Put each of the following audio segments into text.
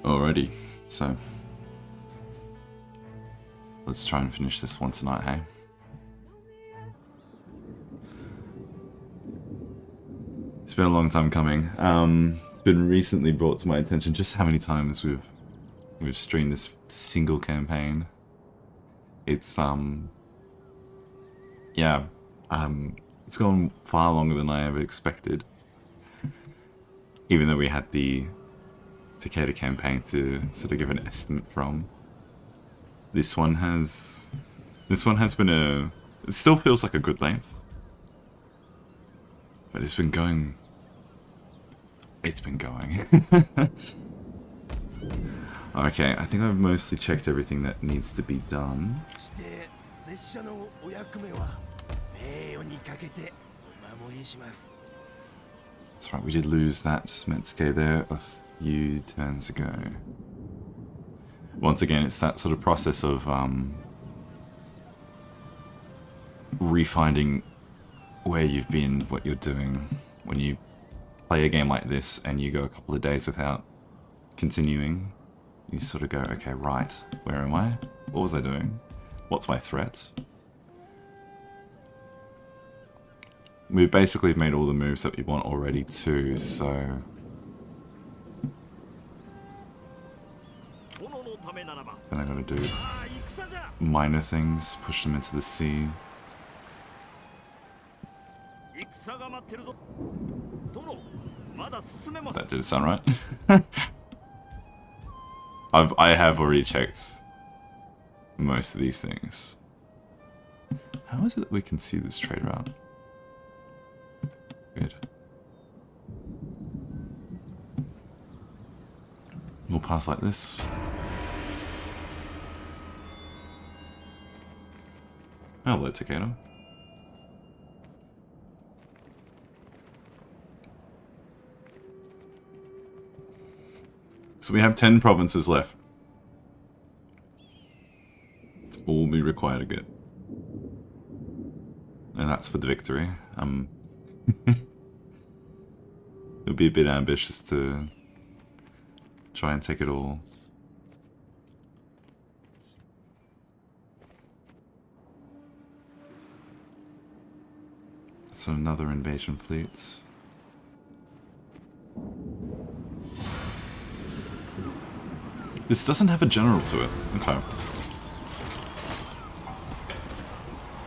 Alrighty, so let's try and finish this one tonight, hey? It's been a long time coming. It's been recently brought to my attention just how many times we've streamed this single campaign. It's yeah, it's gone far longer than I ever expected. Even though we had the Takeda campaign to sort of give an estimate from. This one has been it still feels like a good length. But it's been going. Okay, I think I've mostly checked everything that needs to be done. That's right, we did lose that Smetsuke there a few turns ago. Once again, it's that sort of process of refinding where you've been, what you're doing. When you play a game like this and you go a couple of days without continuing, you sort of go, okay, right, where am I? What was I doing? What's my threat? We've basically made all the moves that we want already too, so... Then I gotta do minor things, push them into the sea. That did sound right. I have already checked most of these things. How is it that we can see this trade route? Good. We'll pass like this. Hello, Takeda. So we have 10 provinces left. It's all we require to get. And that's for the victory. It would be a bit ambitious to try and take it all. So another invasion fleet. This doesn't have a general to it. Okay.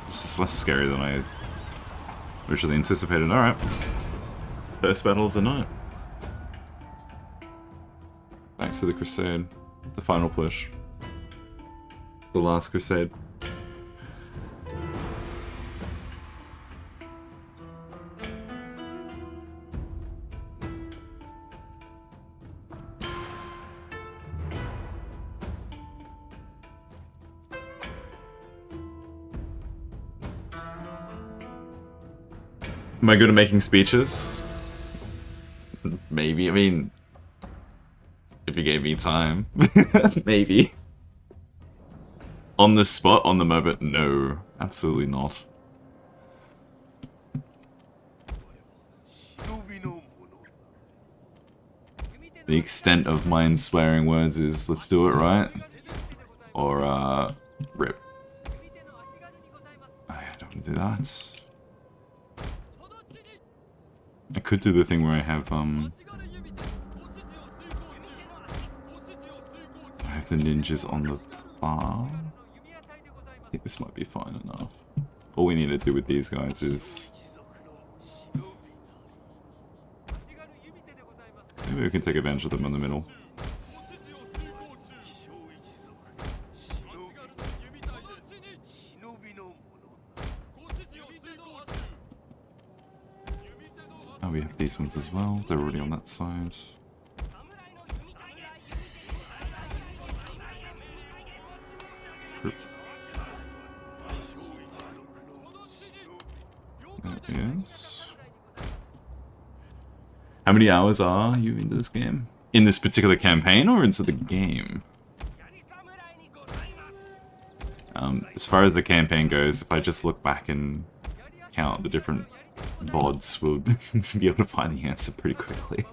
This is less scary than I originally anticipated. Alright. First battle of the night. Thanks to the crusade. The final push. The last crusade. Am I good at making speeches? Maybe. I mean, if you gave me time, maybe. On the spot, on the moment, no. Absolutely not. The extent of my swearing words is, let's do it right. Or, rip. I don't want to do that. I could do the thing where I have the ninjas on the bar. I think this might be fine enough. All we need to do with these guys is... maybe we can take advantage of them in the middle. Oh, we have these ones as well. They're already on that side. Yes. How many hours are you into this game? In this particular campaign or into the game? As far as the campaign goes, if I just look back and count the different VODs, we'll be able to find the answer pretty quickly.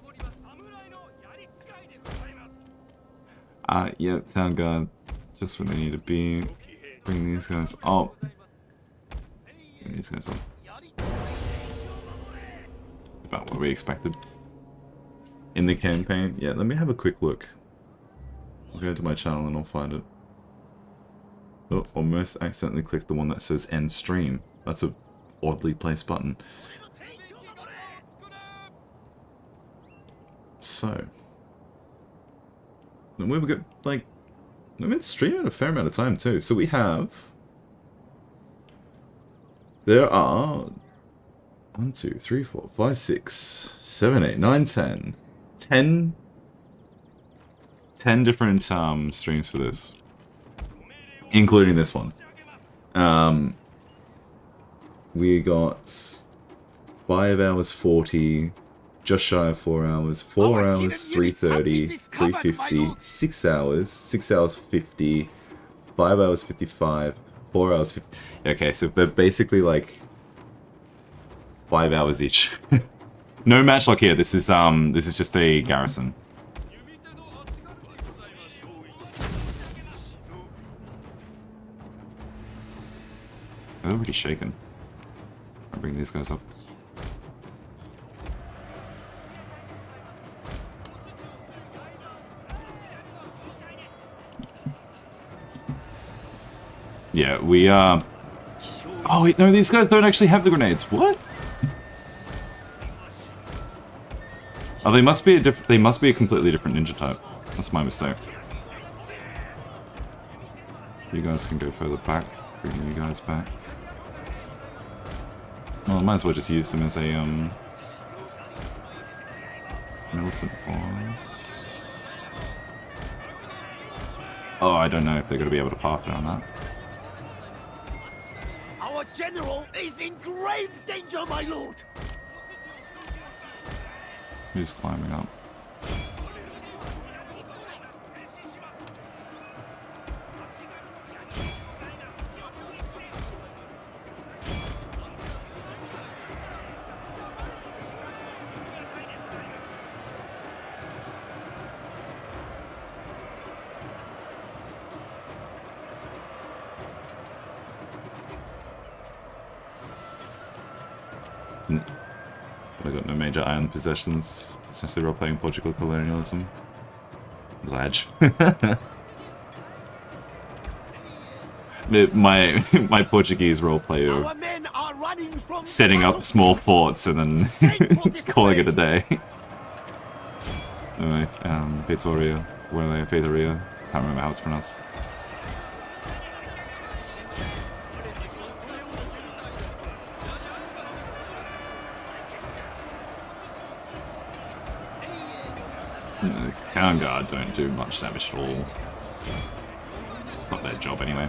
Yeah, Town Guard. Just when they need to be. Bring these guys up. Bring these guys up. About what we expected. In the campaign? Yeah, let me have a quick look. I'll go to my channel and I'll find it. Oh, almost accidentally clicked the one that says end stream. That's a oddly placed button. So. And we've got, like, we've been streaming a fair amount of time too. So we have... There are... 1, 2, 3, 4, 5, 6, 7, 8, 9, 10. 10 different streams for this. Including this one. We got 5 hours 40, just shy of 4 hours, 4 hours 3:30, 3:50, 6 hours, 6 hours 50, 5 hours 55, 4 hours 50. Okay, so they're basically like 5 hours each. No matchlock here. This is just a garrison. They're already shaken. I'll bring these guys up. Yeah, we Oh wait, no, these guys don't actually have the grenades. What? Oh, they must be a completely different ninja type. That's my mistake. You guys can go further back. Bring you guys back. Well, I might as well just use them as a militant boss. Oh, I don't know if they're going to be able to path around that. Our general is in grave danger, my lord. Who's climbing up? I got no major iron possessions, essentially role-playing Portugal colonialism. Ledge. my Portuguese roleplay of setting up small forts and then calling it a day. Anyway, Vitoria, where are they? Vitoria? Can't remember how it's pronounced. The Town Guard don't do much damage at all. It's not their job anyway.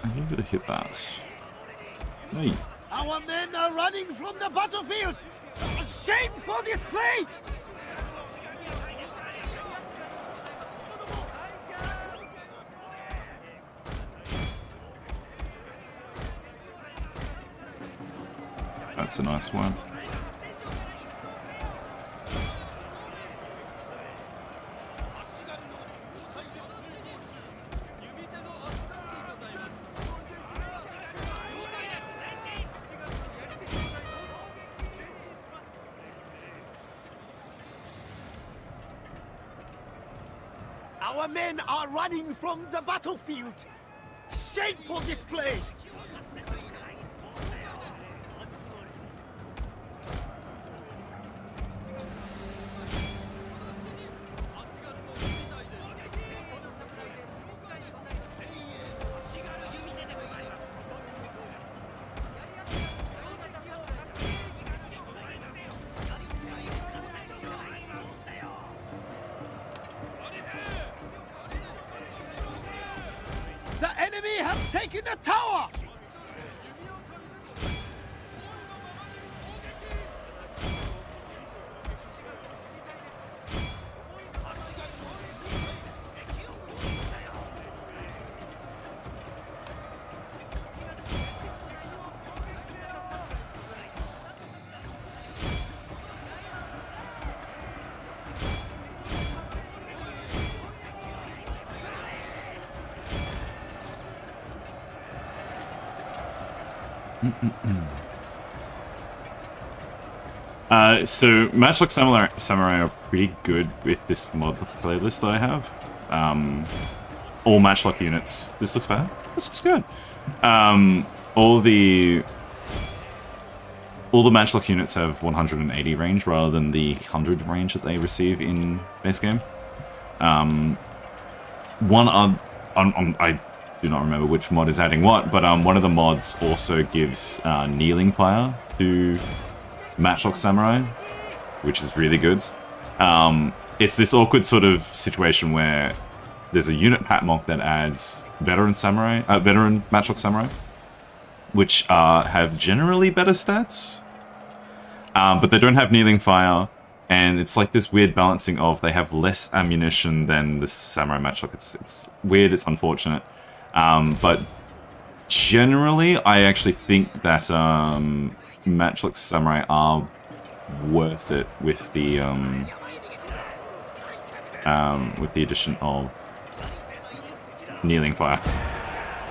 I need to hit that. Hey. Our men are running from the battlefield! Shame for this play! That's a nice one. Our men are running from the battlefield! Shameful display! The enemy have taken the tower! So Matchlock Samurai are pretty good with this mod playlist that I have. All Matchlock units. This looks bad. This looks good. All the Matchlock units have 180 range rather than the 100 range that they receive in base game. I do not remember which mod is adding what, but one of the mods also gives kneeling fire to Matchlock Samurai, which is really good. It's this awkward sort of situation where there's a unit pat mock that adds veteran Matchlock Samurai, which have generally better stats, but they don't have kneeling fire, and it's like this weird balancing of they have less ammunition than the Samurai Matchlock. It's weird, it's unfortunate, but generally I actually think that Matchlock Samurai are worth it with the addition of kneeling fire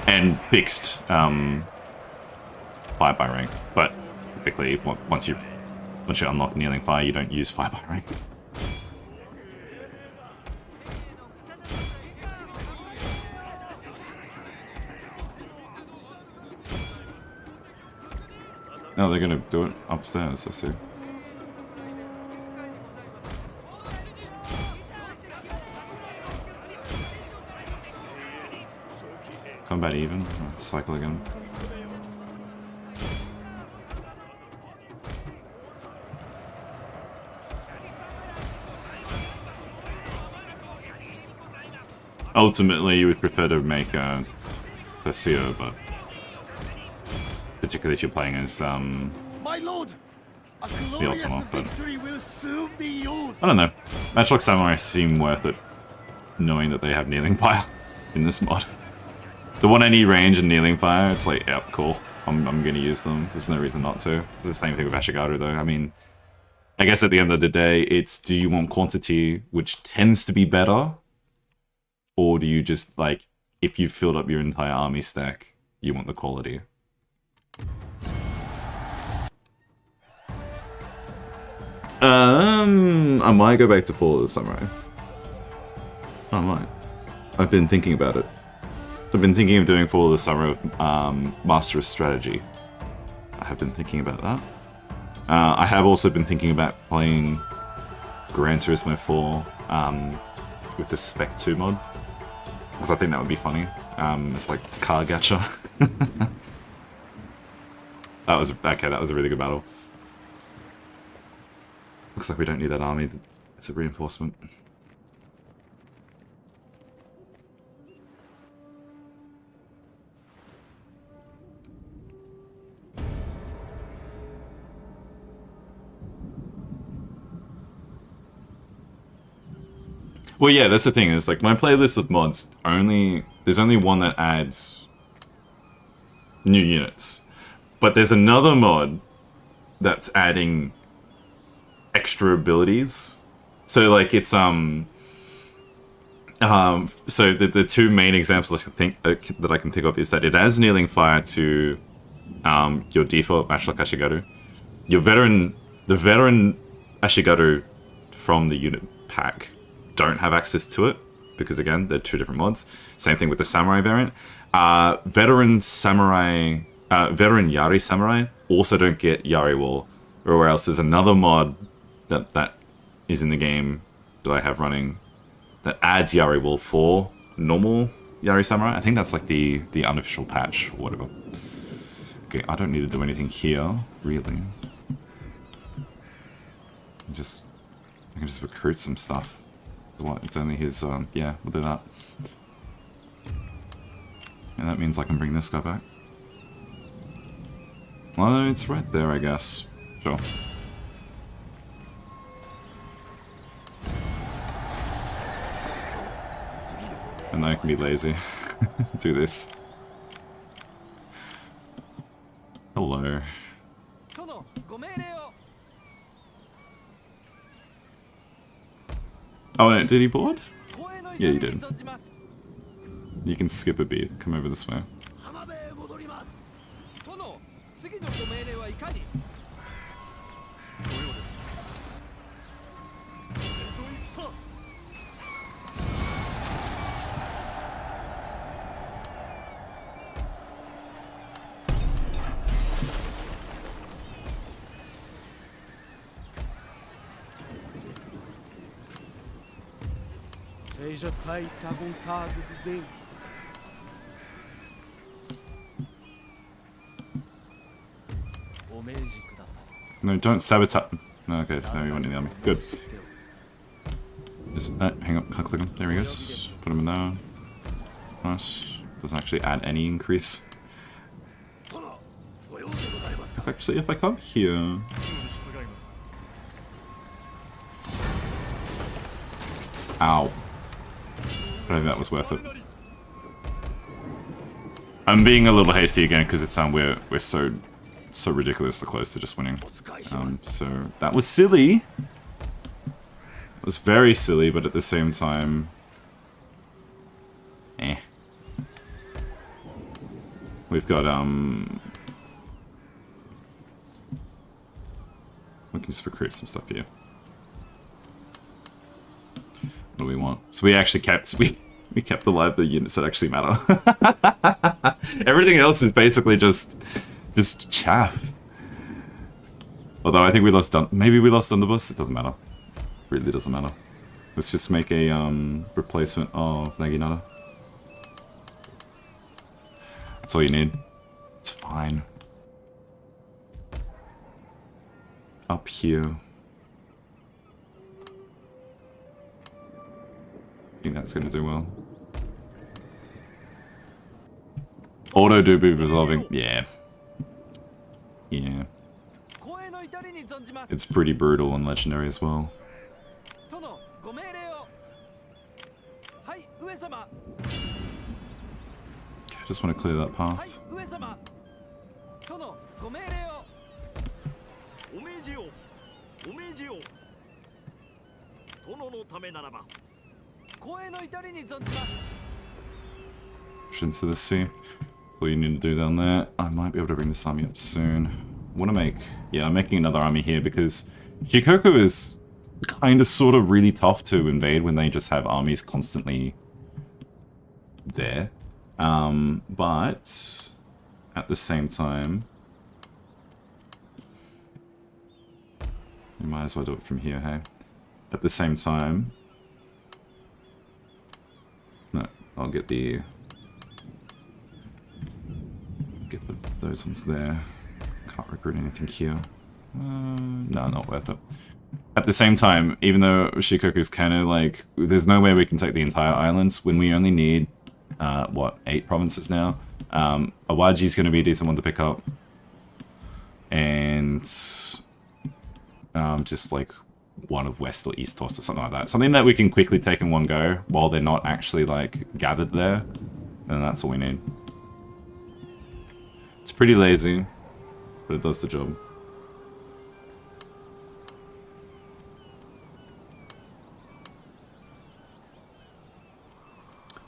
and fixed fire by rank. But typically, once you unlock kneeling fire, you don't use fire by rank. No, they're gonna do it upstairs, I see. Combat even. Cycle again. Ultimately, you would prefer to make a Placio, but particularly if you're playing as My lord, a the glorious Otomo, but victory will soon be yours. I don't know. Matchlock Samurai seem worth it, knowing that they have kneeling fire in this mod. The 180 range and kneeling fire, it's like, yep, cool. I'm gonna use them. There's no reason not to. It's the same thing with Ashigaru though. I mean, I guess at the end of the day, it's do you want quantity, which tends to be better, or do you just, like, if you've filled up your entire army stack, you want the quality? I might go back to Fall of the Samurai. I might. I've been thinking about it. I've been thinking of doing Fall of the Samurai with Master of Strategy. I have been thinking about that. I have also been thinking about playing Gran Turismo 4 with the Spec 2 mod, because I think that would be funny. It's like car gacha. That was a really good battle. Looks like we don't need that army. It's a reinforcement. Well, yeah, that's the thing. Is like my playlist of mods there's only one that adds new units, but there's another mod that's adding extra abilities. So like it's so the two main examples that I can think of is that it adds kneeling fire to your default Matchlock Ashigaru. The veteran Ashigaru from the unit pack don't have access to it because again they're two different mods. Same thing with the samurai variant. Veteran Yari samurai also don't get Yari wall, or else there's another mod that is in the game that I have running that adds Yari wall for normal Yari samurai. I think that's like the unofficial patch or whatever. Okay, I don't need to do anything here really. I can just recruit some stuff. What? It's only his, yeah, we'll do that. And that means I can bring this guy back. Well, it's right there, I guess. Sure. And I can be lazy. Do this. Hello. Oh, no, did he board? Yeah, you did. You can skip a beat. Come over this way. Seja feita a vontade de Deus. No, don't sabotage. No, okay, no, you want in the army. Good. Just, hang on, can't click him. There he goes. Put him in there. Nice. Doesn't actually add any increase. Actually, if I come here... Ow. I don't think that was worth it. I'm being a little hasty again because it's we're so ridiculously close to just winning. So that was silly. It was very silly, but at the same time, we've got we can just recruit some stuff here. What do we want? So we actually kept we kept alive the units that actually matter. Everything else is basically just chaff. Although I think we lost maybe we lost Underbus. It doesn't matter. Really doesn't matter. Let's just make a replacement of Naginata. That's all you need. It's fine. Up here. I think that's gonna do well. Auto do be resolving. Yeah. Yeah. It's pretty brutal and legendary as well. I just want to clear that path. Push into the sea. That's all you need to do down there. I might be able to bring this army up soon. I want to make... Yeah, I'm making another army here because Shikoku is kind of sort of really tough to invade when they just have armies constantly there. But at the same time, you might as well do it from here, hey? At the same time, no, I'll get those ones there. Can't recruit anything here. No, not worth it. At the same time, even though Shikoku's kind of like, there's no way we can take the entire islands when we only need, what, 8 provinces now? Awaji's going to be a decent one to pick up. And just like one of West or East Toss or something like that. Something that we can quickly take in one go while they're not actually like gathered there. And that's all we need. It's pretty lazy, but it does the job.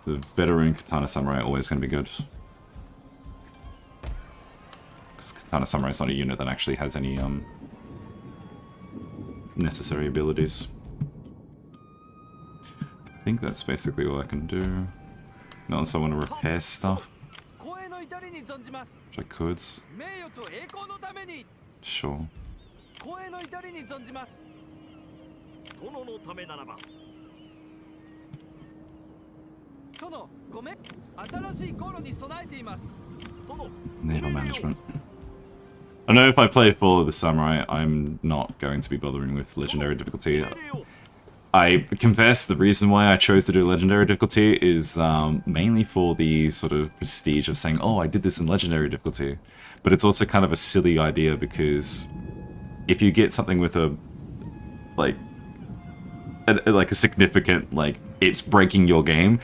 The veteran Katana Samurai always going to be good. Because Katana Samurai is not a unit that actually has any necessary abilities. I think that's basically all I can do. Not unless I want to repair stuff. Which I could. Sure. Naval management. I know if I play for the Samurai, I'm not going to be bothering with legendary difficulty. I confess the reason why I chose to do legendary difficulty is mainly for the sort of prestige of saying, oh, I did this in legendary difficulty. But it's also kind of a silly idea because if you get something with a, like a significant, like, it's breaking your game,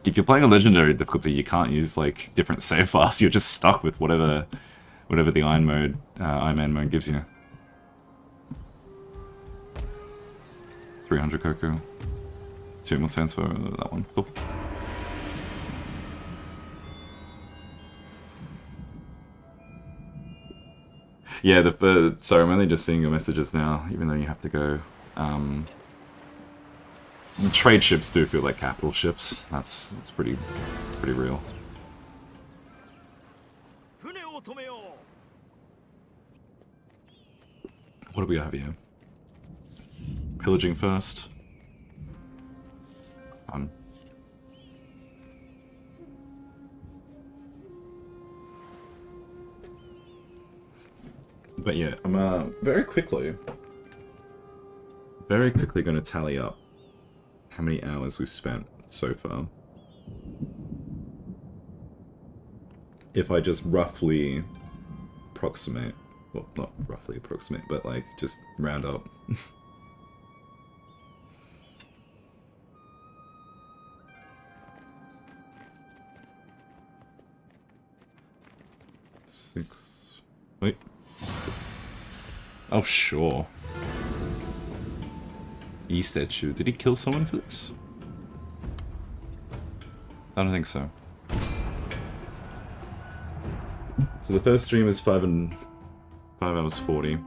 if you're playing a legendary difficulty, you can't use, like, different save files. You're just stuck with whatever the Iron Man mode gives you. 300 Koku. 2 more turns for that one. Cool. Yeah, sorry, I'm only just seeing your messages now, even though you have to go. Trade ships do feel like capital ships. It's pretty real. What do we have here? Pillaging first. fun. But yeah, I'm very quickly going to tally up how many hours we've spent so far. If I just roughly approximate, well, not roughly approximate, but like just round up. Wait. Oh, sure. Statue. Did he kill someone for this? I don't think so. So the first stream is 5 hours 40.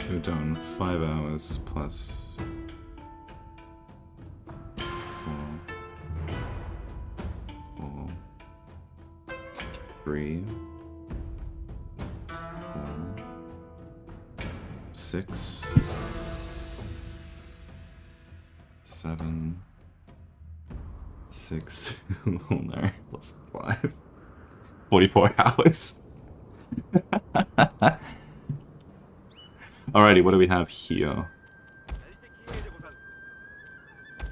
We've done 5 hours plus 3, 4, 6, 7, 6, oh no, plus 5, 44 hours. Alrighty, what do we have here?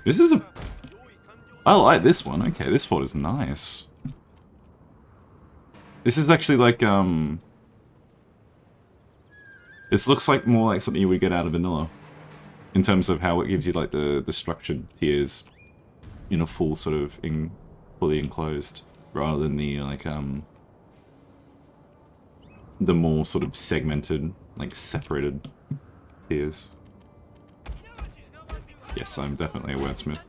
This is a... I like this one, okay, this fort is nice. This is actually like, this looks like more like something you would get out of vanilla. In terms of how it gives you like the structured tiers in a full sort of fully enclosed, rather than the like the more sort of segmented, like separated tiers. Yes, I'm definitely a wordsmith.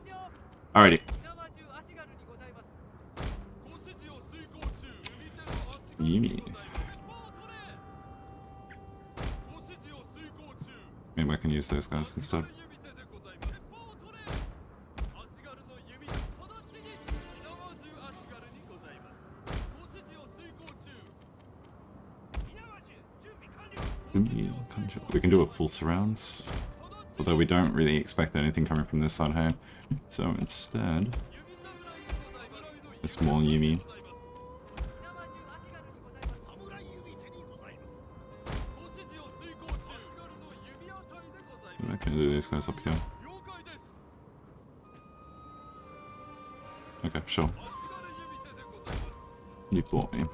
Alrighty. Yumi. Maybe I can use those guys instead. We can do a full surrounds, although we don't really expect anything coming from this side, hey? So instead, a small Yumi. I can do these guys up here. Okay, sure. You bought me.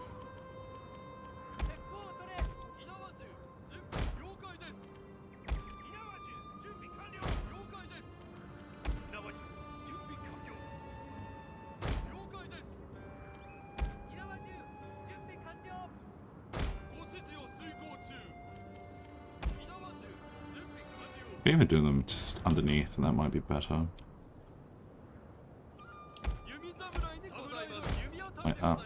We can even do them just underneath, and that might be better. Like that.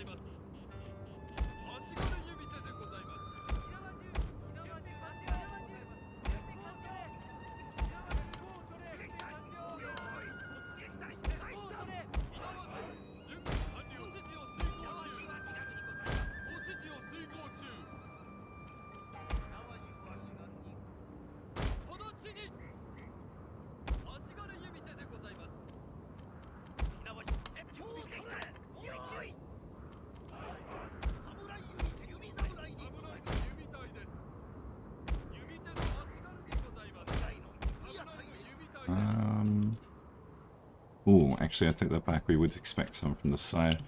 Ooh, actually I take that back, we would expect some from the side.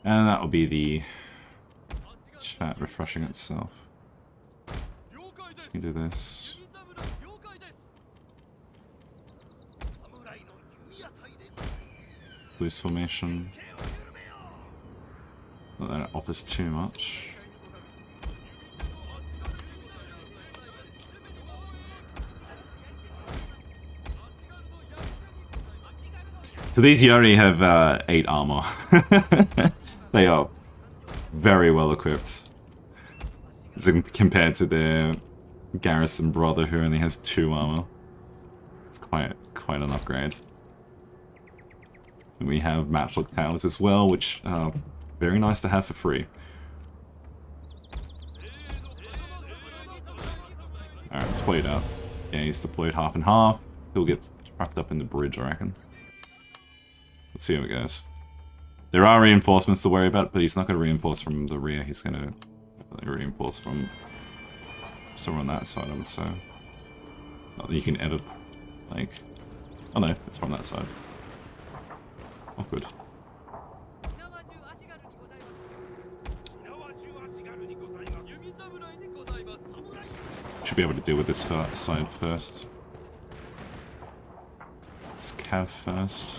And that will be the chat refreshing itself. You do this. Loose formation. Not that it offers too much. So these Yori have 8 armor. They are very well equipped. Compared to their Garrison brother who only has 2 armor. It's quite an upgrade. And we have Matchlock towers as well, which are very nice to have for free. Alright, split up. Yeah, he's deployed half and half. He'll get trapped up in the bridge, I reckon. Let's see how it goes. There are reinforcements to worry about, but he's not going to reinforce from the rear. He's going to reinforce from somewhere on that side, I would say. Not that you can ever, like... Oh no, it's from that side. Awkward. Should be able to deal with this side first. Let's cav first.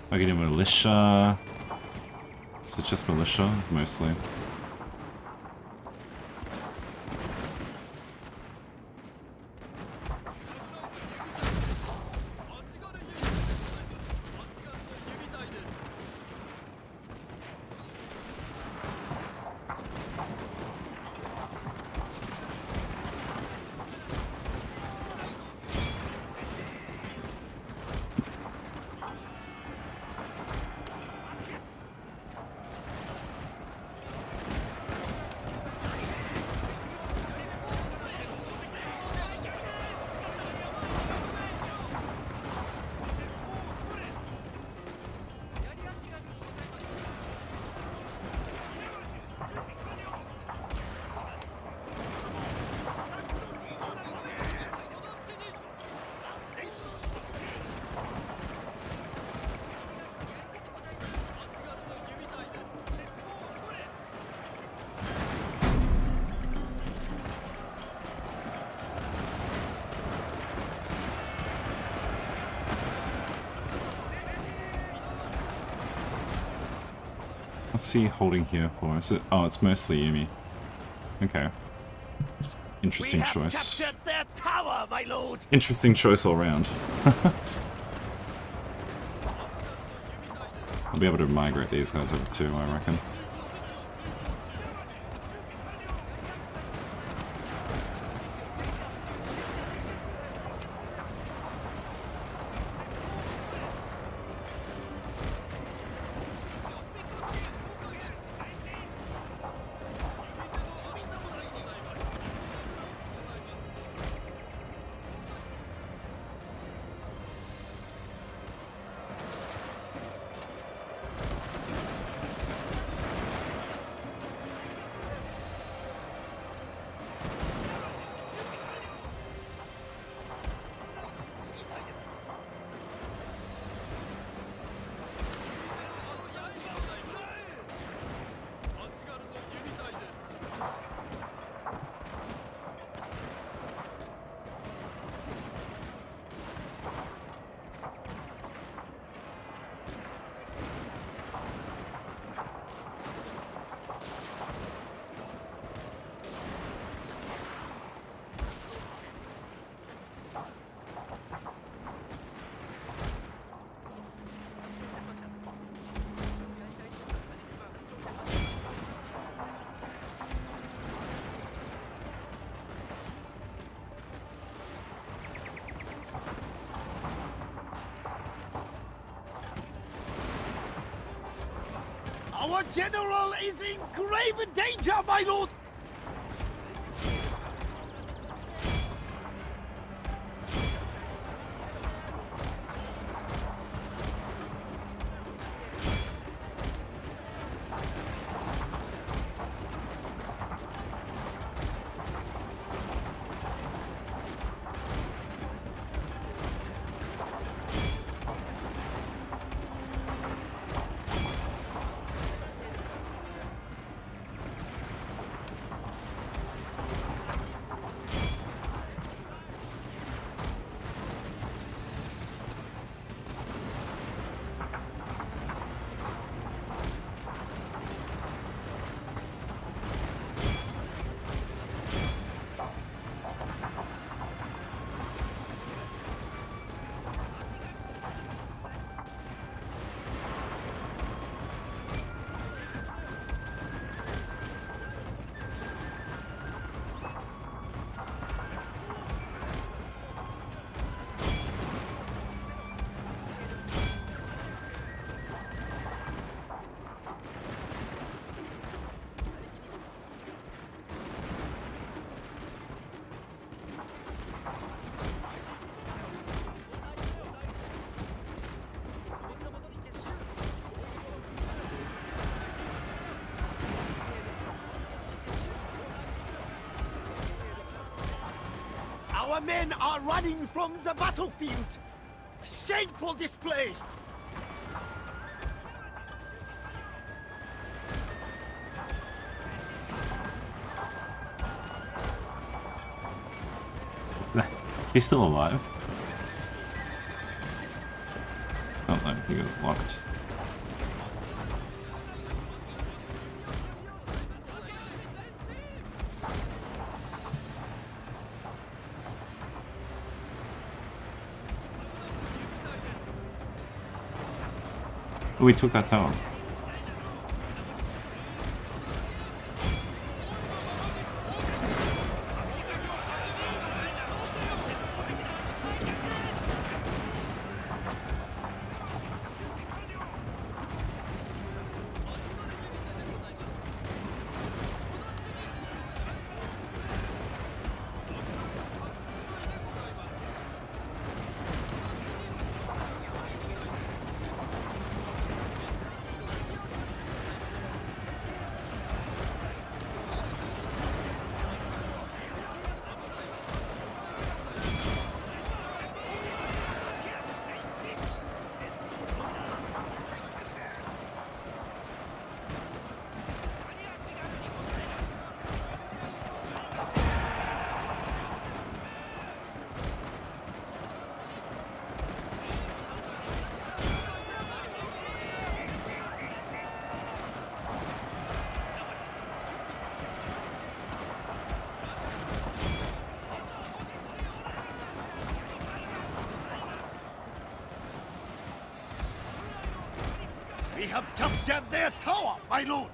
I get a militia. Is it just militia? Mostly. What's he holding here for? Is it? Oh, it's mostly Yumi. Okay. Interesting choice. Captured their tower, my lord. Interesting choice all round. I'll be able to migrate these guys over too, I reckon. Our general is in grave danger, my lord! Our men are running from the battlefield. Shameful display. He's still alive. Oh no, he got locked. Oh, we took that tower. We have captured their tower, my lord.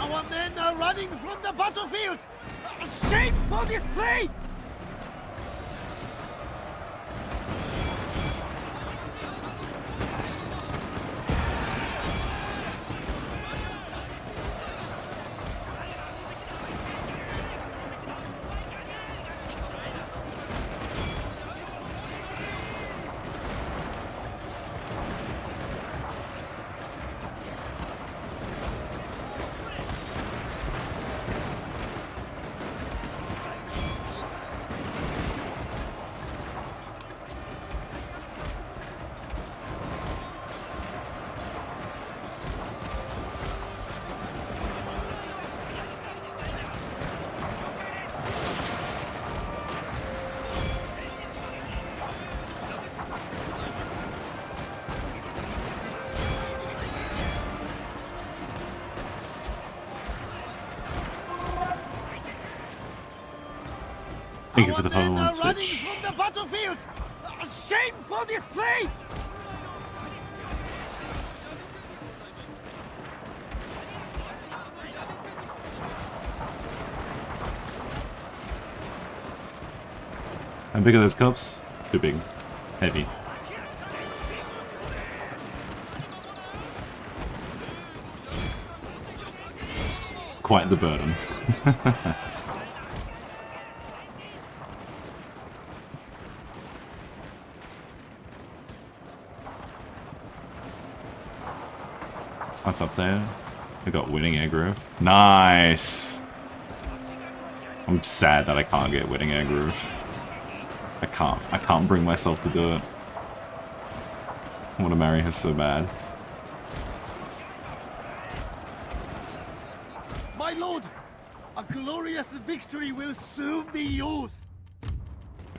Our men are running from the battlefield! Shameful display! Thank you for the follow on running Twitch. from the battlefield! Shameful display! How big are those cups? Too big. Heavy. Quite the burden. Up there. We got winning aggro. Nice! I'm sad that I can't get winning aggro. I can't bring myself to do it. I want to marry her so bad. My lord, a glorious victory will soon be yours.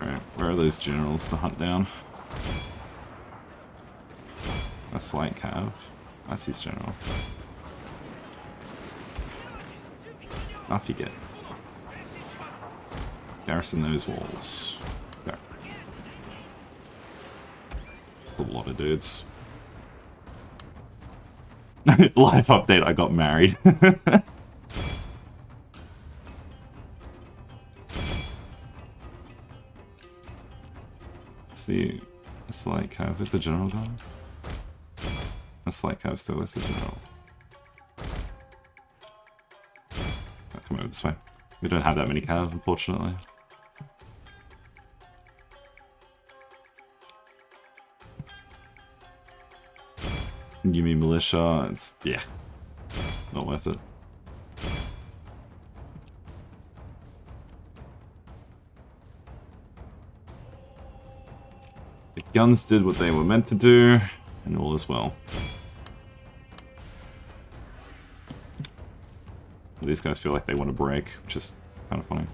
Alright, where are those generals to hunt down? A slight cav. That's his general. Off you get. Garrison those walls. Go. That's a lot of dudes. Life update, I got married. See, it's like is the general gone? That's like still is the general. Oh, come over this way. We don't have that many calves, unfortunately. You mean militia? It's yeah, not worth it. The guns did what they were meant to do, and all is well. These guys feel like they want to break, which is kind of funny.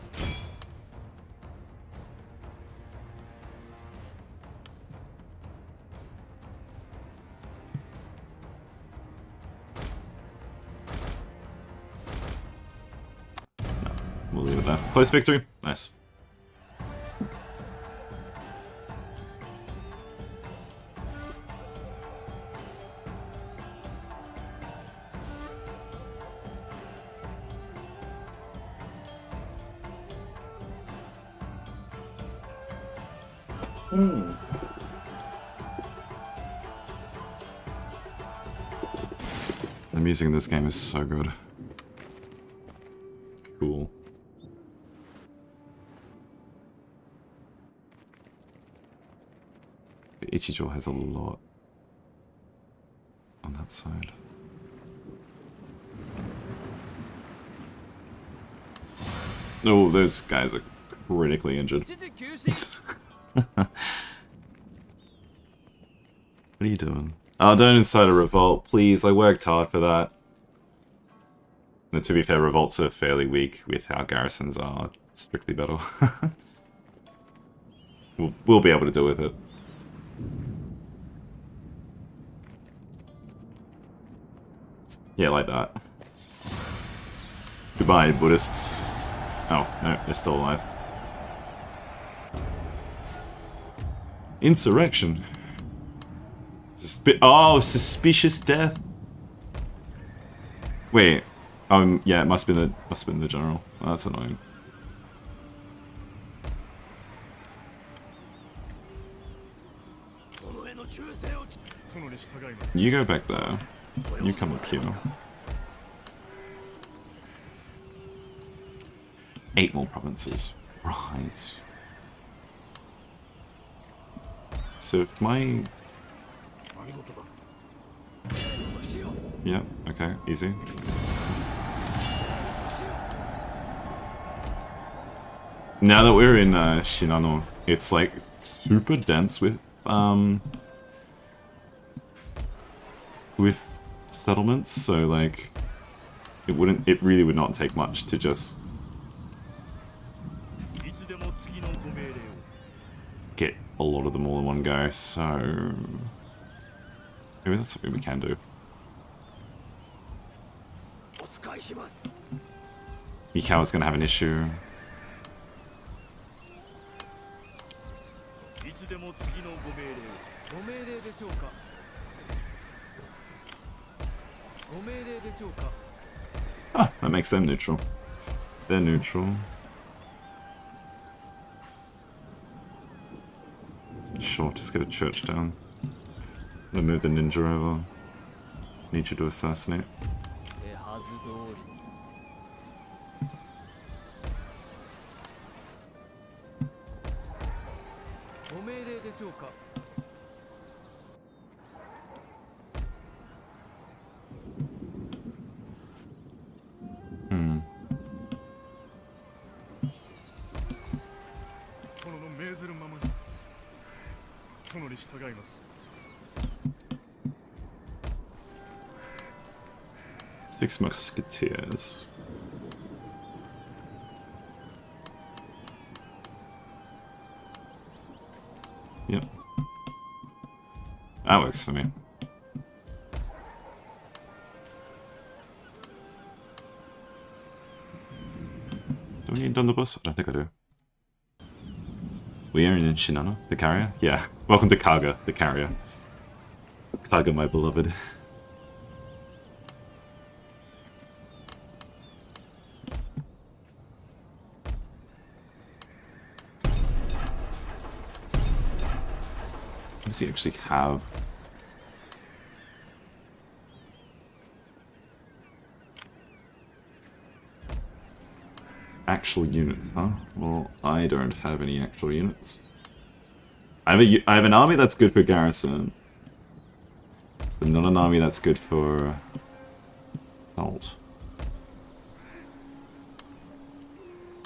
No, we'll leave it there. Close victory. Nice. The music in this game is so good. Cool. Ichijo has a lot on that side. Oh, those guys are critically injured. What are you doing? Oh, don't incite a revolt, please. I worked hard for that. And to be fair, revolts are fairly weak with how garrisons are strictly better. we'll be able to deal with it. Yeah, like that. Goodbye, Buddhists. Oh, no, they're still alive. Insurrection. Oh, suspicious death. Wait. Yeah, it must have been the general. Oh, that's annoying. You go back there. You come up here. 8 more provinces. Right. So if my... Yeah, okay, easy. Now that we're in Shinano, it's like super dense with settlements, so like it really would not take much to just get a lot of them all in one go, so maybe that's something we can do. Mikawa's gonna have an issue. Ah, that makes them neutral. They're neutral. Sure, just get a church down. I'm gonna move the ninja over. Need you to assassinate. Six musketeers. Yep. That works for me. Do we need done the bus? I don't think I do. We are in Shinano, the carrier? Yeah. Welcome to Kaga, the carrier. Kaga, my beloved. does he actually have? Actual units, huh? Well, I don't have any actual units. I have an army that's good for Garrison, but not an army that's good for Alt.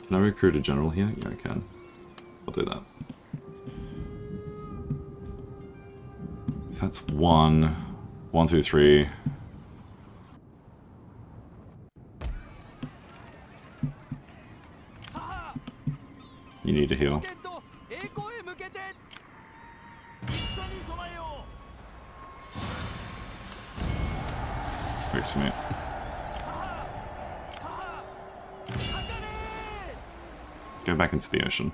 Can I recruit a general here? Yeah, I can. I'll do that. So that's 1, 1, 2, 3. You need to heal. Wait, sweet. Go back into the ocean.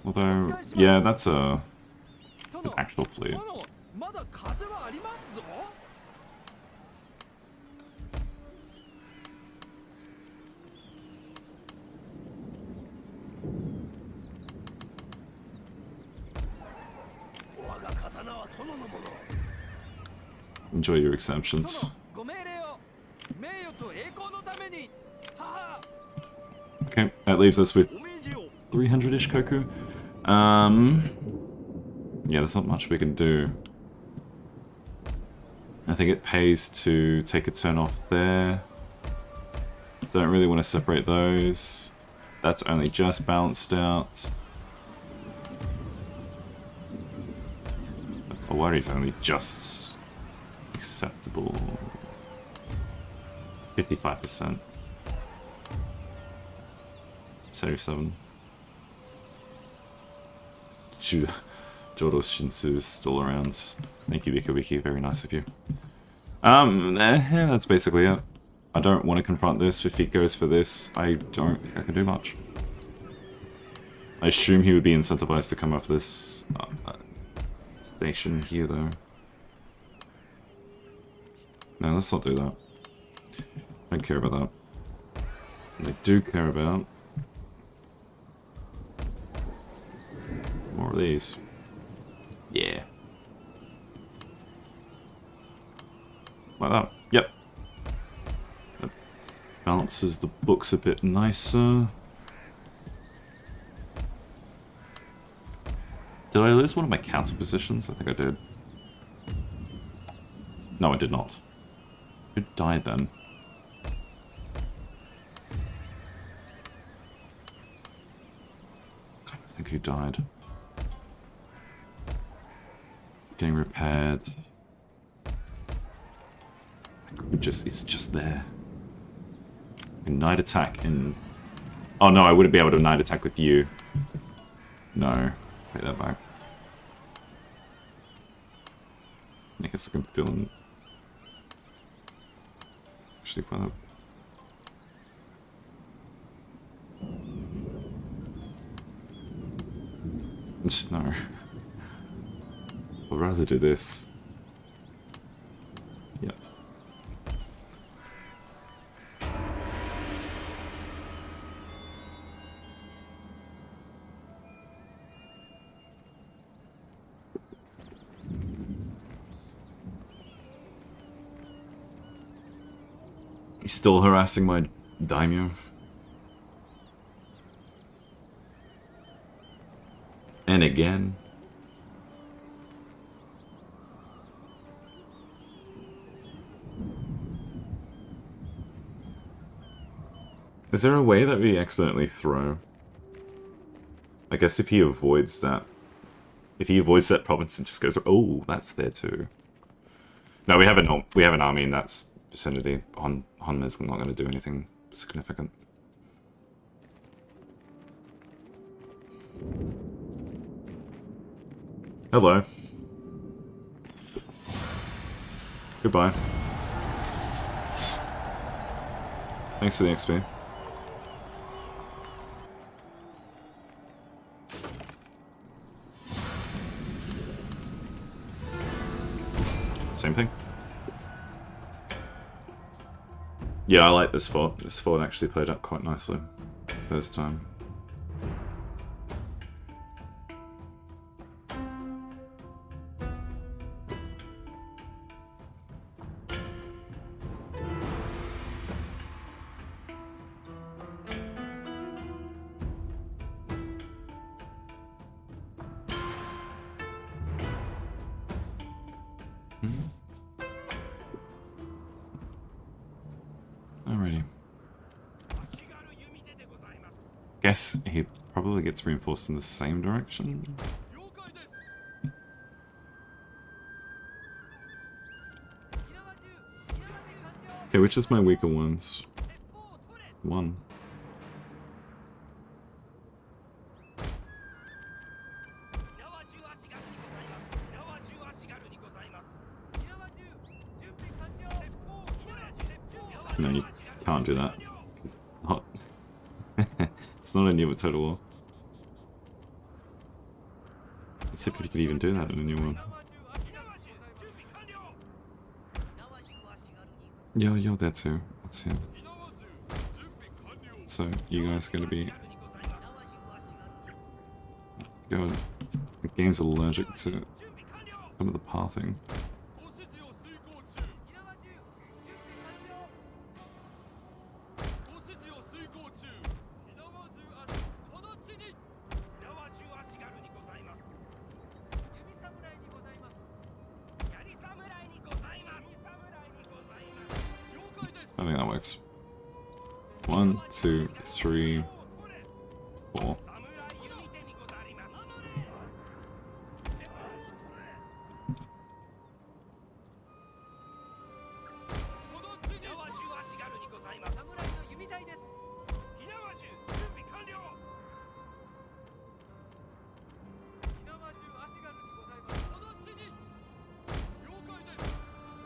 Although, yeah, that's an actual fleet. Enjoy your exemptions. Okay, that leaves us with 300-ish Koku. Yeah, there's not much we can do. I think it pays to take a turn off there. Don't really want to separate those. That's only just balanced out. Awari's only just acceptable. 55%. 77. Jodo Shinsu is still around. Thank you, Wiki. Very nice of you. Yeah, that's basically it. I don't want to confront this. If he goes for this, I don't think I can do much. I assume he would be incentivized to come up this station here, though. No, let's not do that. I don't care about that. What I do care about more of these. Yeah. Like that. Yep. That balances the books a bit nicer. Did I lose one of my council positions? I think I did. No, I did not. Who died then? I don't think who died. Getting repaired. It's just there. A night attack in... Oh no, I wouldn't be able to night attack with you. No. Take that back. I guess I can fill in... Actually, put up. No. I'd rather do this. Yep. He's still harassing my daimyo. And again. Is there a way that we accidentally throw? I guess if he avoids that... If he avoids that province and just goes, oh, that's there too. No, we have an army in that vicinity. Honma's not going to do anything significant. Hello. Goodbye. Thanks for the XP. Same thing. Yeah, I like this fort. This fort actually played out quite nicely first time. Alrighty. Guess he probably gets reinforced in the same direction. Okay, which is my weaker ones? One. No, you can't do that. It's not. It's not a new total war. Let's see if you could even do that in a new one. Yo, you're there too. Let's see. So, you guys are gonna be... God, the game's allergic to some of the pathing. I think that works. 1, 2, 3, 4.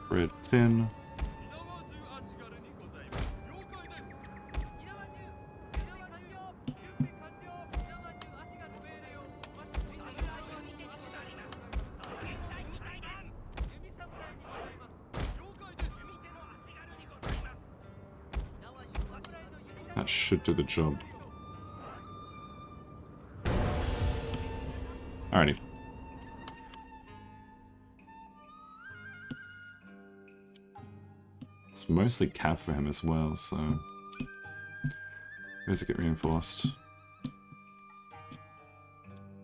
Spread thin. That should do the job. Alrighty. It's mostly cav for him as well, so... Where's it get reinforced? I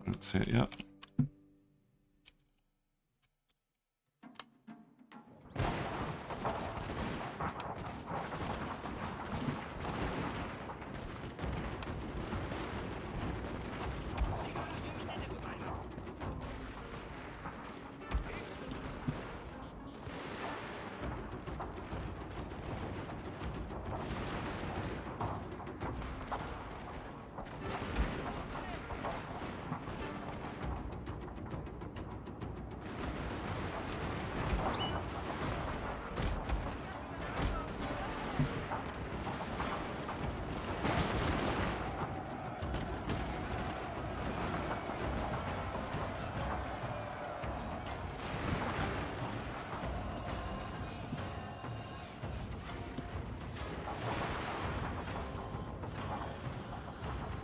don't see it yet.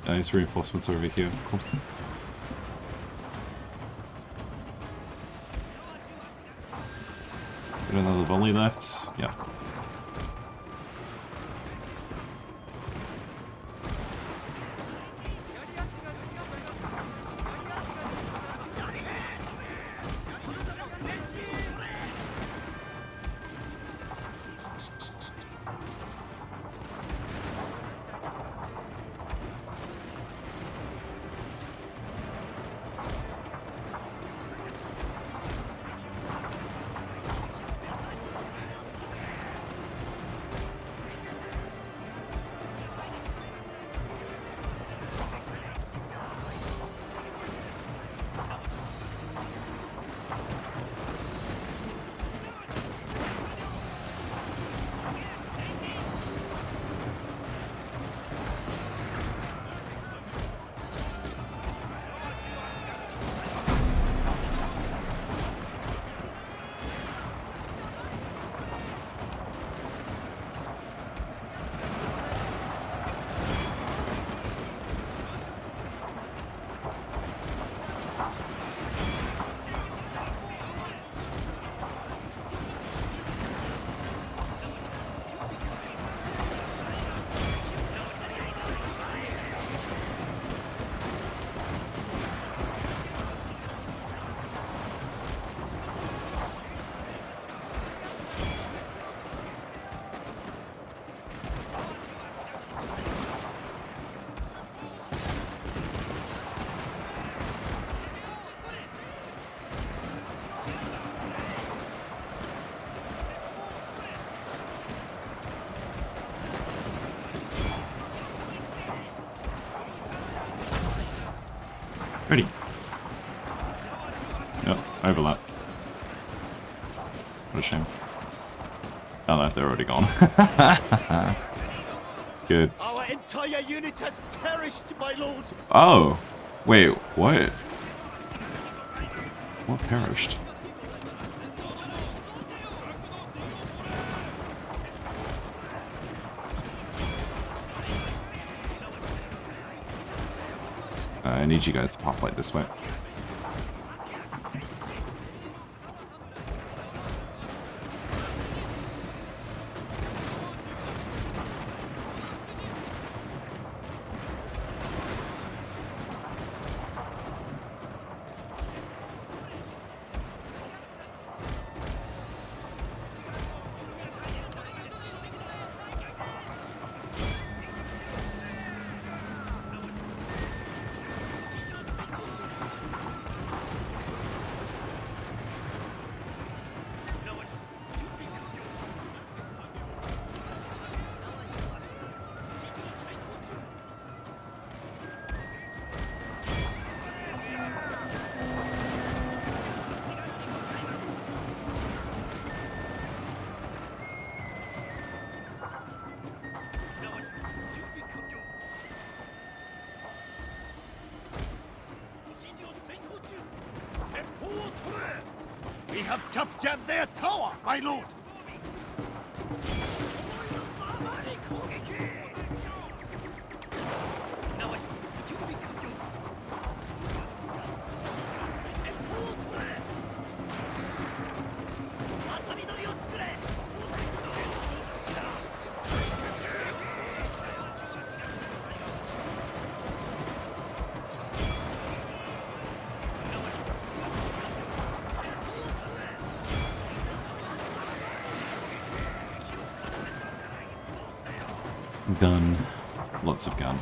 Nice reinforcements over here. Cool. Got another volley left. Yeah. Overlap. What a shame. Oh no, they're already gone. Good. Our entire unit has perished, my lord. Oh! Wait, what? What perished? I need you guys to pop light this way. We have captured their tower, my lord. Gun. Lots of gun.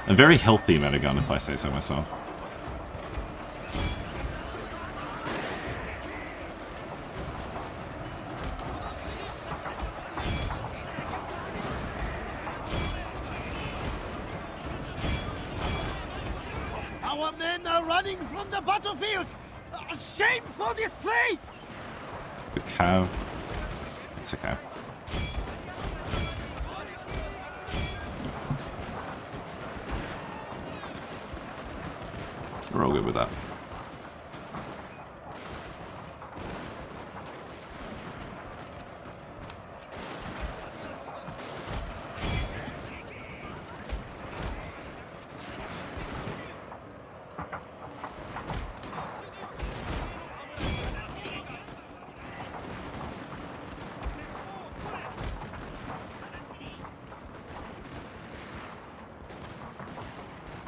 A very healthy metagun, if I say so myself. Our men are running from the battlefield. Shame for this play. The cow. It's a cow. We're all good with that.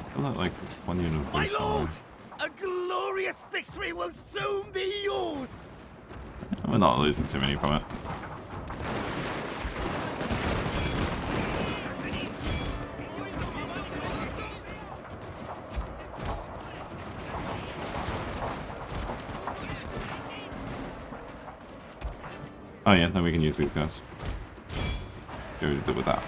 I feel like one unit of My base lord, a glorious victory will soon be yours. We're not losing too many from it. Oh yeah, then we can use these guys. Go do with that.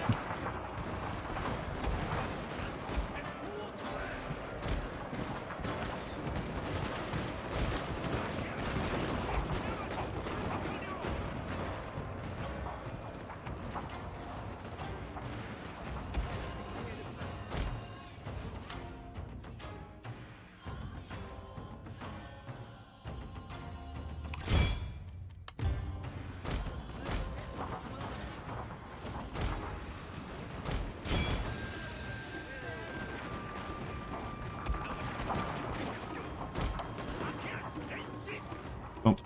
Oh.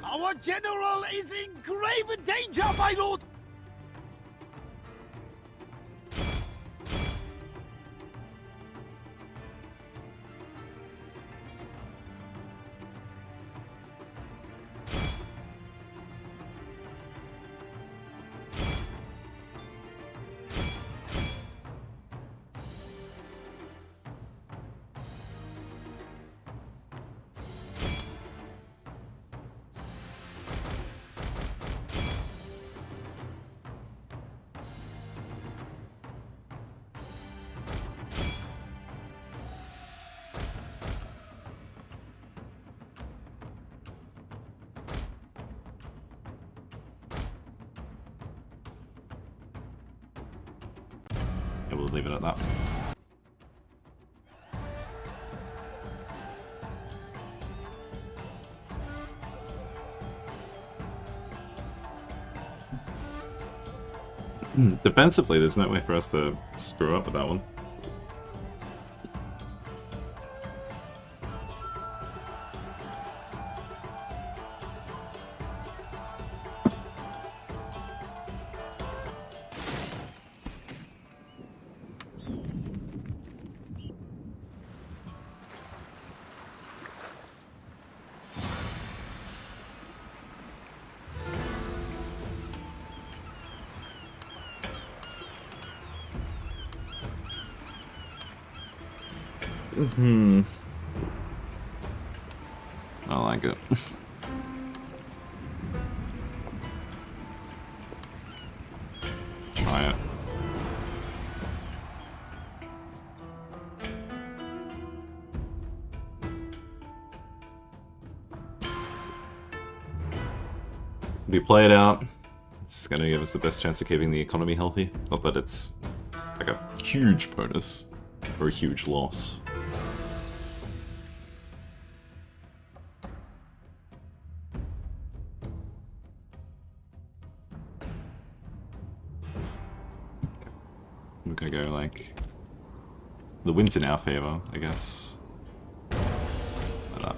Our general is in grave danger, my lord. we'll leave it at that. Defensively, there's no way for us to screw up with that one. I like it. Try it. We play it out. It's gonna give us the best chance of keeping the economy healthy. Not that it's like a huge bonus or a huge loss. We're gonna go like the wind's in our favor, I guess. Like that.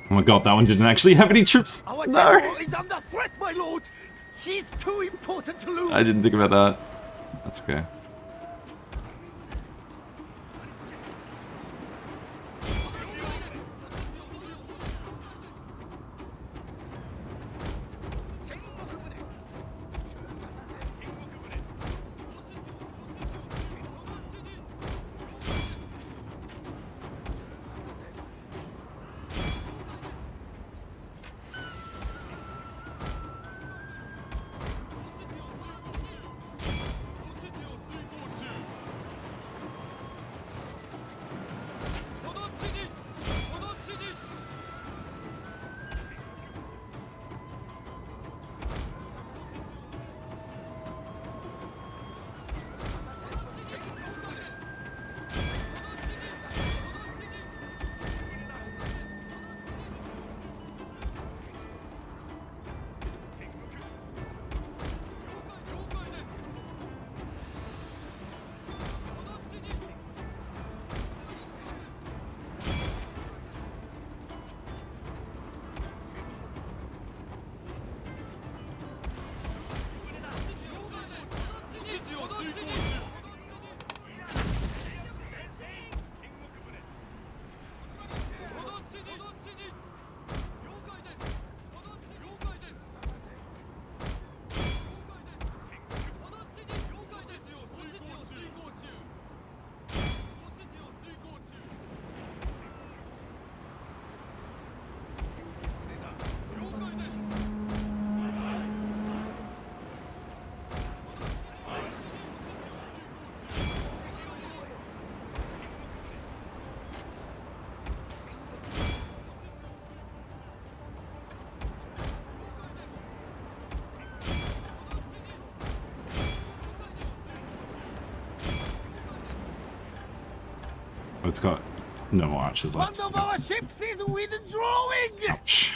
Oh my god, that one didn't actually have any troops. Our No! general is under threat, my lord! He's too important to lose! I didn't think about that. That's okay. Oh, it's got no more archers One left. of our ships is withdrawing! Ouch.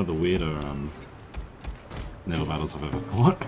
One of the weirder naval battles I've ever fought.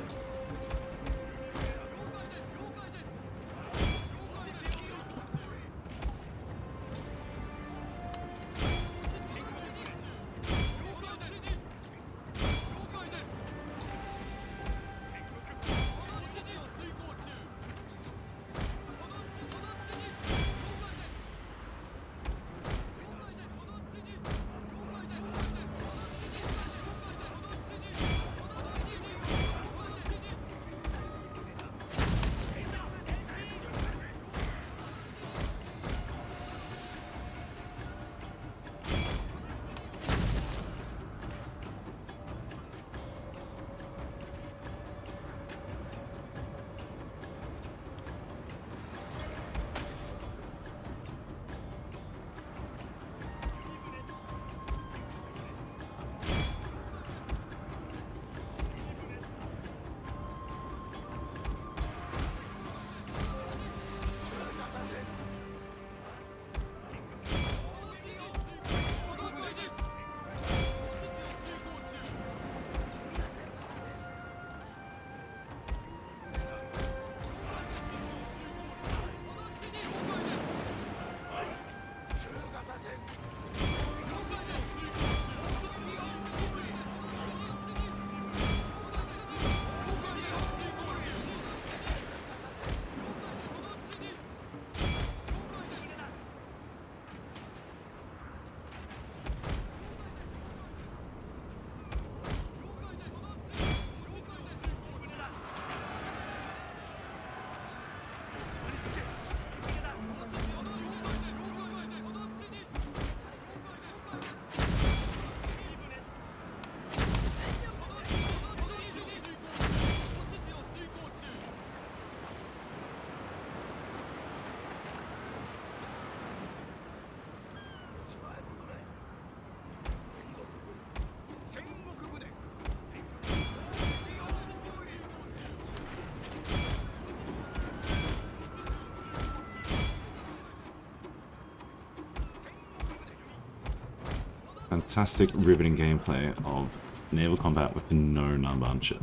fantastic, riveting gameplay of naval combat with no Nanban shit.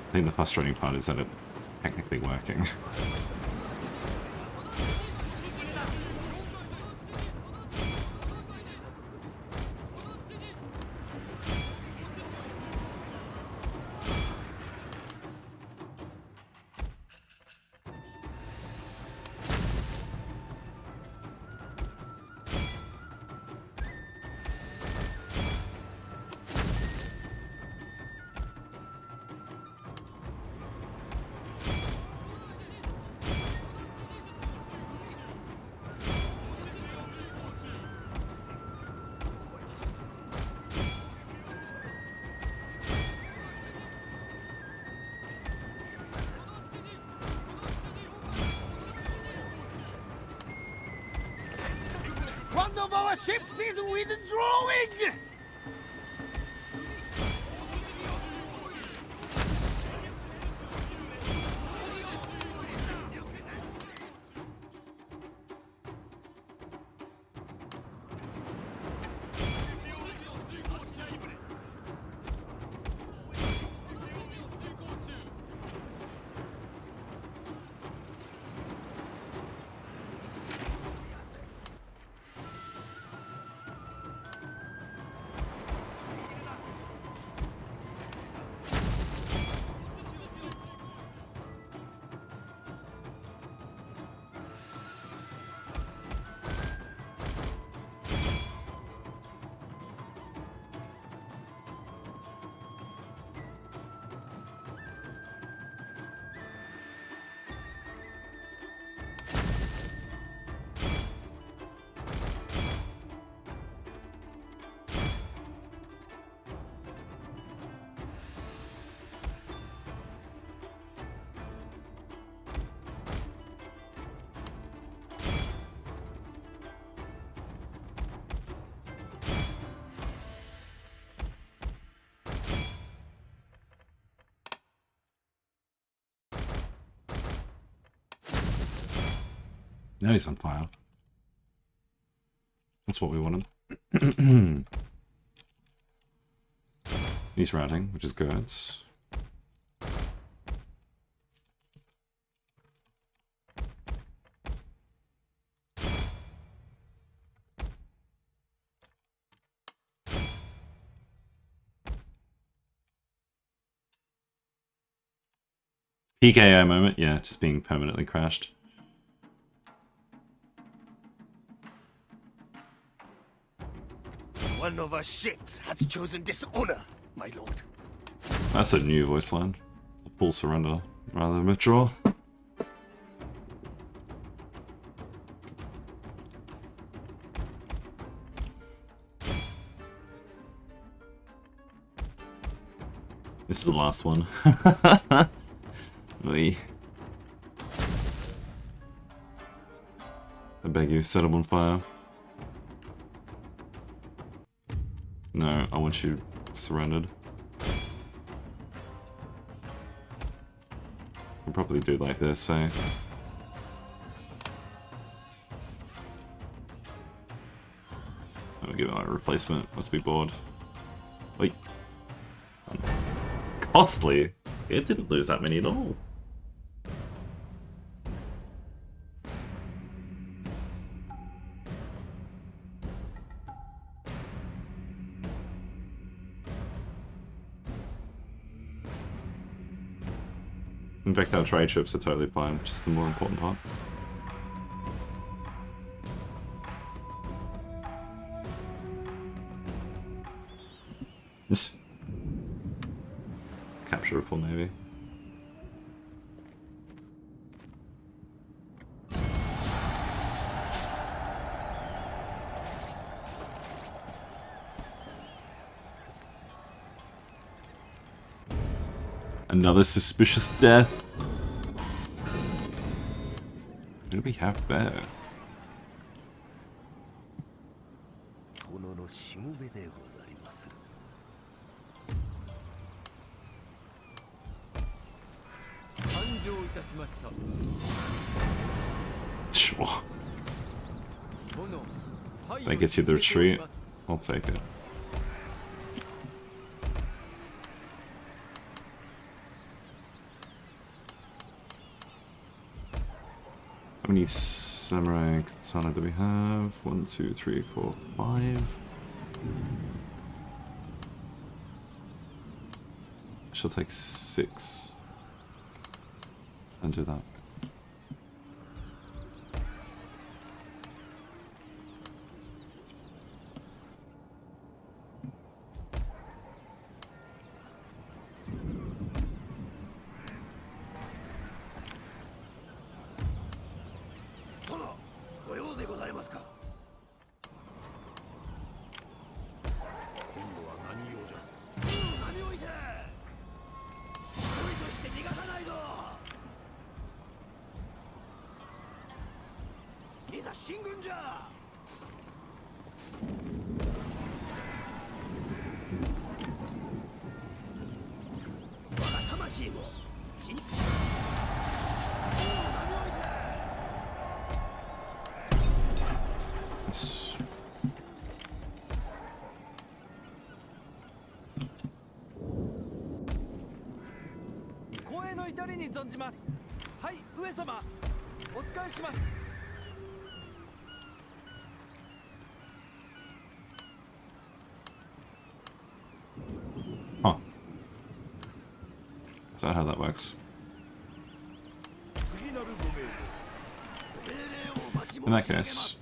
I think the frustrating part is that it's technically working. One of our ships is withdrawing! Now he's on fire. That's what we wanted. He's routing, which is good. PKO moment, yeah, just being permanently crashed. One of our ships has chosen dishonor, my lord. That's a new voice line. A full surrender rather than withdraw. This is the last one. Oy. I beg you, set him on fire. No, I want you surrendered. We'll probably do like this, so... I'll give it a replacement, must be bored. Wait. Costly? It didn't lose that many at all. In fact, our trade ships are totally fine, just the more important part. Just capture a full navy. Another suspicious death. What do we have there? Sure. That gets you the retreat. I'll take it. How many samurai katana do we have? 1, 2, 3, 4, 5. She'll take 6 and do that. Huh. Is that how that works? In that case,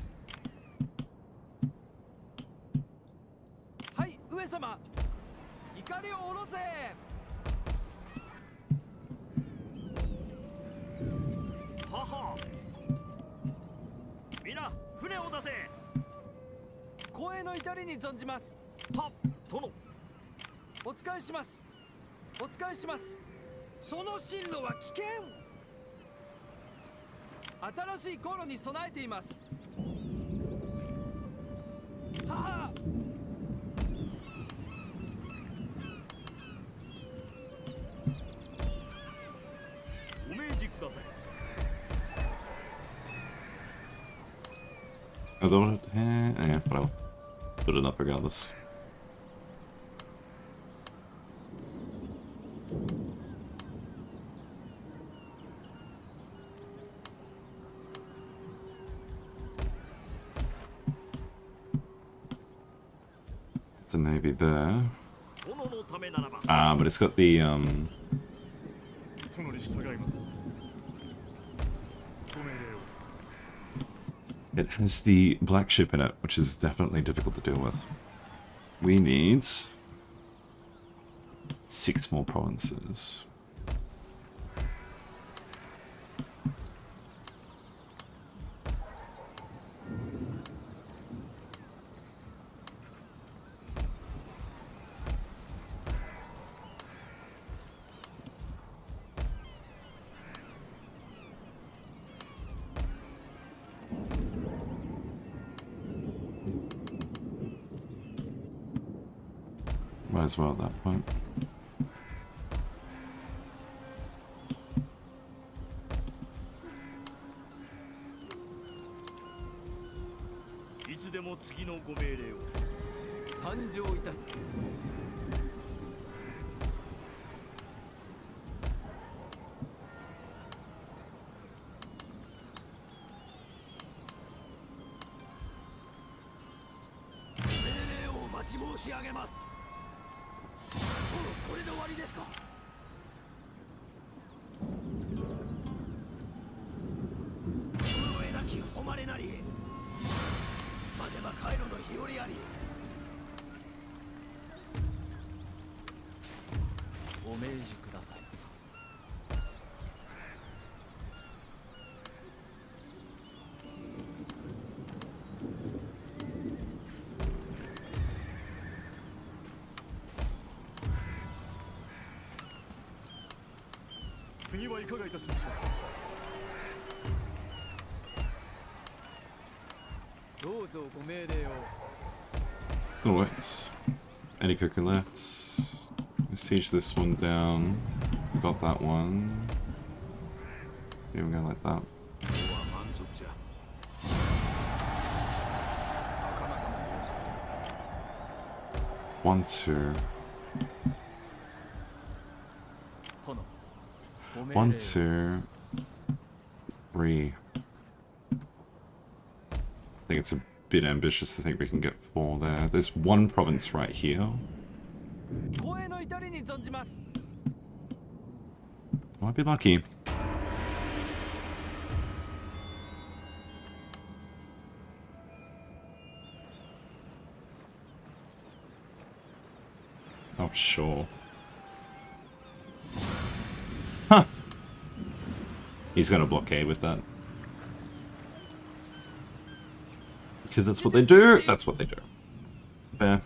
I don't want to, yeah, but I'll put it up regardless. It's a navy there. But it's got the it has the black ship in it, which is definitely difficult to deal with. We need 6 more provinces. Might as well at that point. Oh wait, any cooker left? Let's siege this one down. We got that one. Here we go like that. 1, 2. 1, 2, 3. I think it's a bit ambitious to think we can get 4 there. There's 1 province right here. Might be lucky. Oh, sure. Huh. He's gonna blockade with that. Because that's what they do. That's what they do. Fair.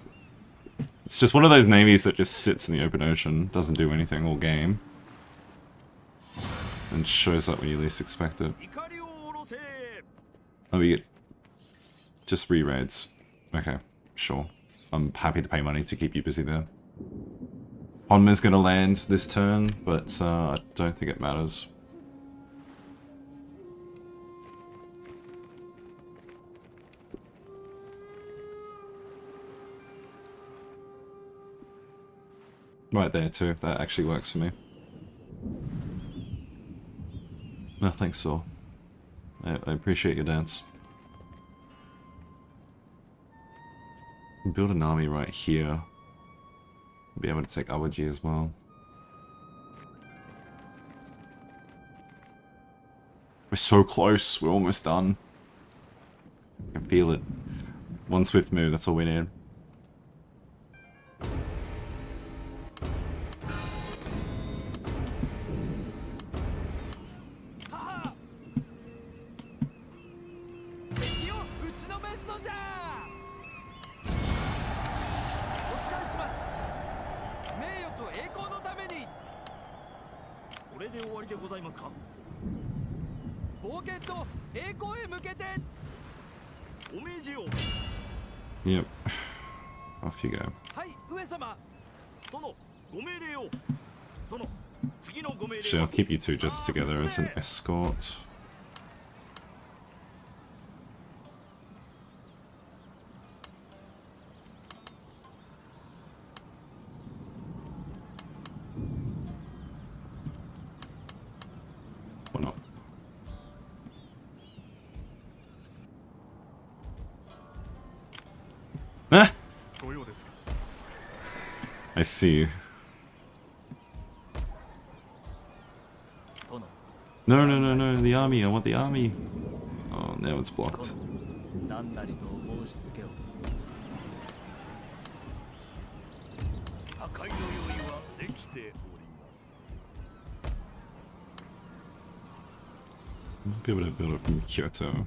It's just one of those navies that just sits in the open ocean, doesn't do anything all game. And shows up when you least expect it. Oh, we get just re-raids. Okay, sure. I'm happy to pay money to keep you busy there. Honma's gonna land this turn, but I don't think it matters. Right there too, that actually works for me. No, thanks, Saul. I appreciate your dance. Build an army right here. Be able to take Awaji as well. We're so close, we're almost done. I can feel it. 1 swift move, that's all we need. Yep. Off you go. Actually, I'll keep you two just together as an escort. Or not. Ah! I see. No, no, no, no, the army, I want the army. Oh, now it's blocked. I'll be able to build it from Kyoto.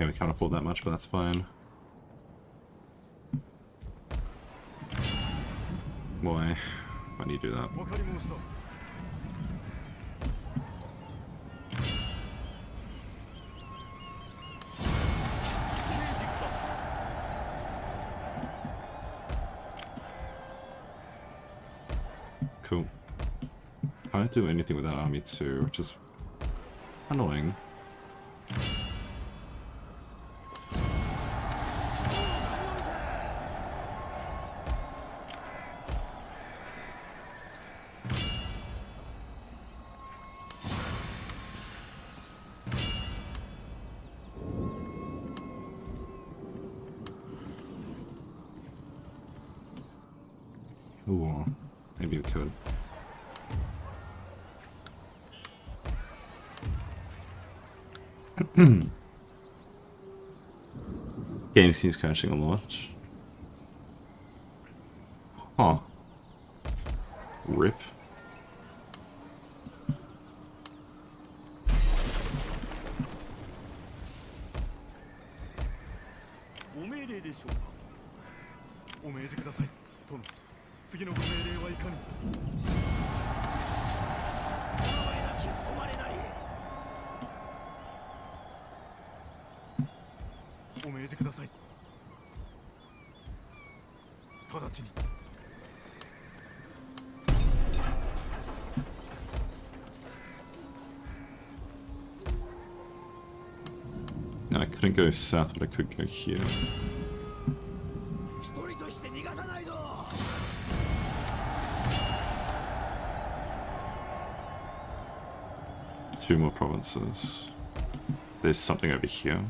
Yeah, we can't afford that much, but that's fine. Why? Why do you do that? Cool. Can't do anything with that army too, which is annoying. Ooh, maybe we could. Game seems crashing a lot. Huh. Rip. No, I couldn't go south, but I could go here. Two more provinces. There's something over here.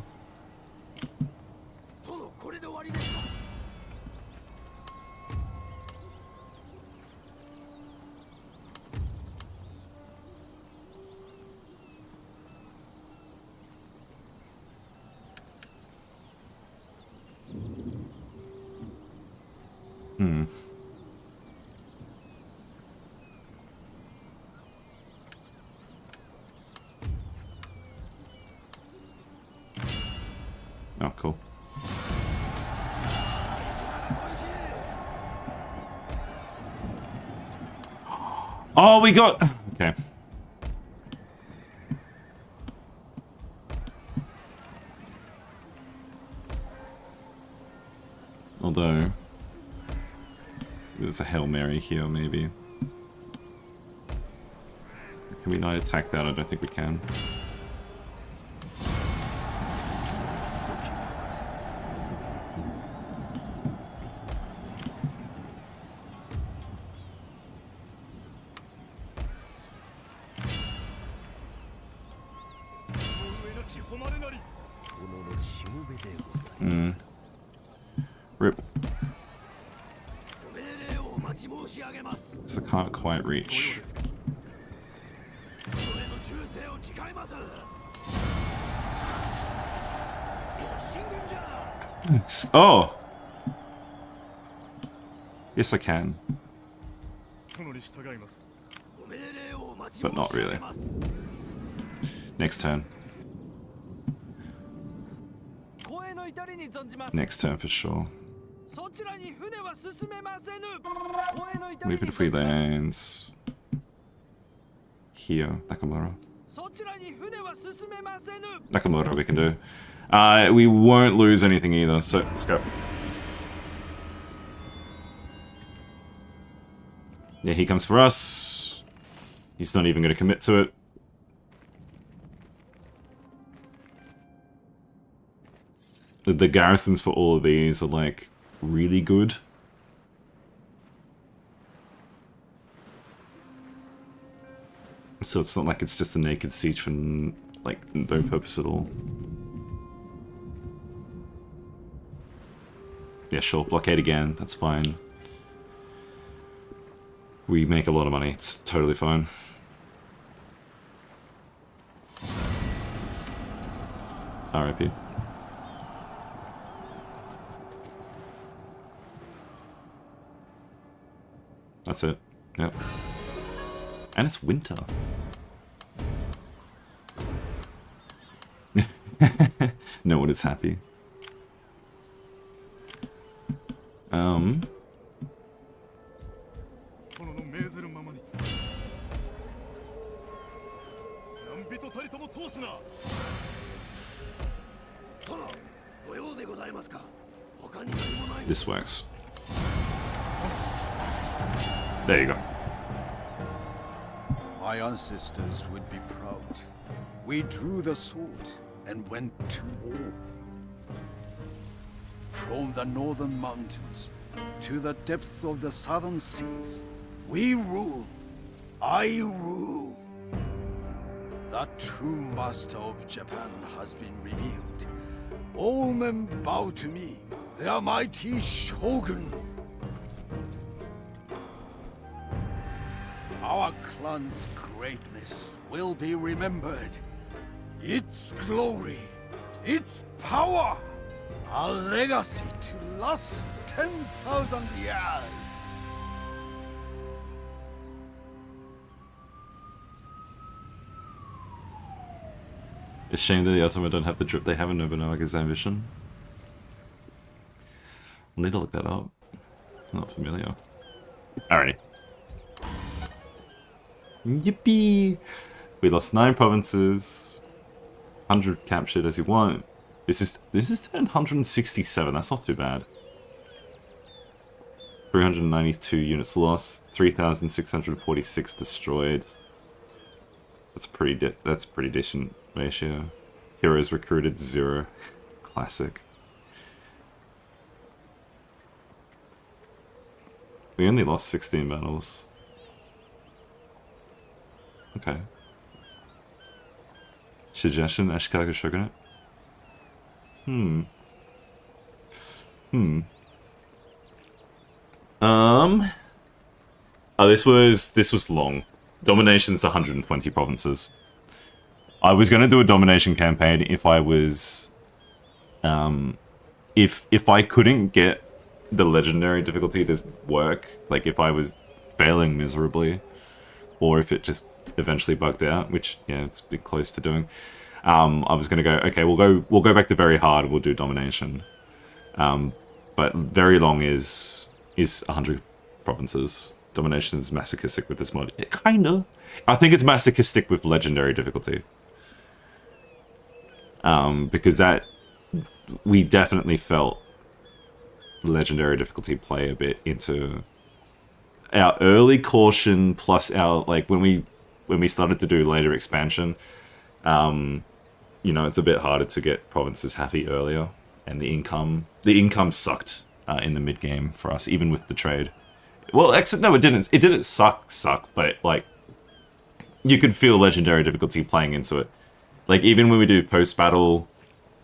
Oh, cool. Oh, we got... Okay. Although... There's a Hail Mary here, maybe. Can we not attack that? I don't think we can. Rip. So I can't quite reach. Oh! Yes, I can. But not really. Next turn. Next turn for sure. Move it if we land here. Nakamura. Nakamura we can do. We won't lose anything either, so let's go. Yeah, he comes for us. He's not even going to commit to it. The garrisons for all of these are like really good. So it's not like it's just a naked siege for like no purpose at all. Yeah, sure, blockade again, that's fine. We make a lot of money, it's totally fine. RIP. That's it. Yep. And it's winter. No one is happy. This works. There you go. My ancestors would be proud. We drew the sword and went to war. From the northern mountains to the depths of the southern seas, we rule. I rule. The true master of Japan has been revealed. All men bow to me, the mighty Shogun. Our clan's greatness will be remembered. Its glory, its power, a legacy to last 10,000 years. It's a shame that the Otomo don't have the drip they have in Nobunaga's ambition. I'll need to look that up. I'm not familiar. Alrighty. Yippee! We lost 9 provinces. 100 captured as you want. This is turned 167. That's not too bad. 392 units lost, 3,646 destroyed. That's pretty decent ratio. Heroes recruited 0. Classic. We only lost 16 battles. Okay. Suggestion, Ashikaga Shogunate? Oh, this was long. Domination's 120 provinces. I was gonna do a domination campaign if I was, if I couldn't get the legendary difficulty to work, like if I was failing miserably, or if it just eventually bugged out, which yeah, it's a bit close to doing. I was gonna go, okay, we'll go back to very hard. We'll do domination, but very long is 100 provinces. Domination's masochistic with this mod. Kinda. I think it's masochistic with legendary difficulty. Because that we definitely felt legendary difficulty play a bit into our early caution plus our like when we started to do later expansion. You know, it's a bit harder to get provinces happy earlier, and the income sucked in the mid game for us, even with the trade. Well, actually, no, it didn't. It didn't suck, but it, like you could feel legendary difficulty playing into it. Like even when we do post-battle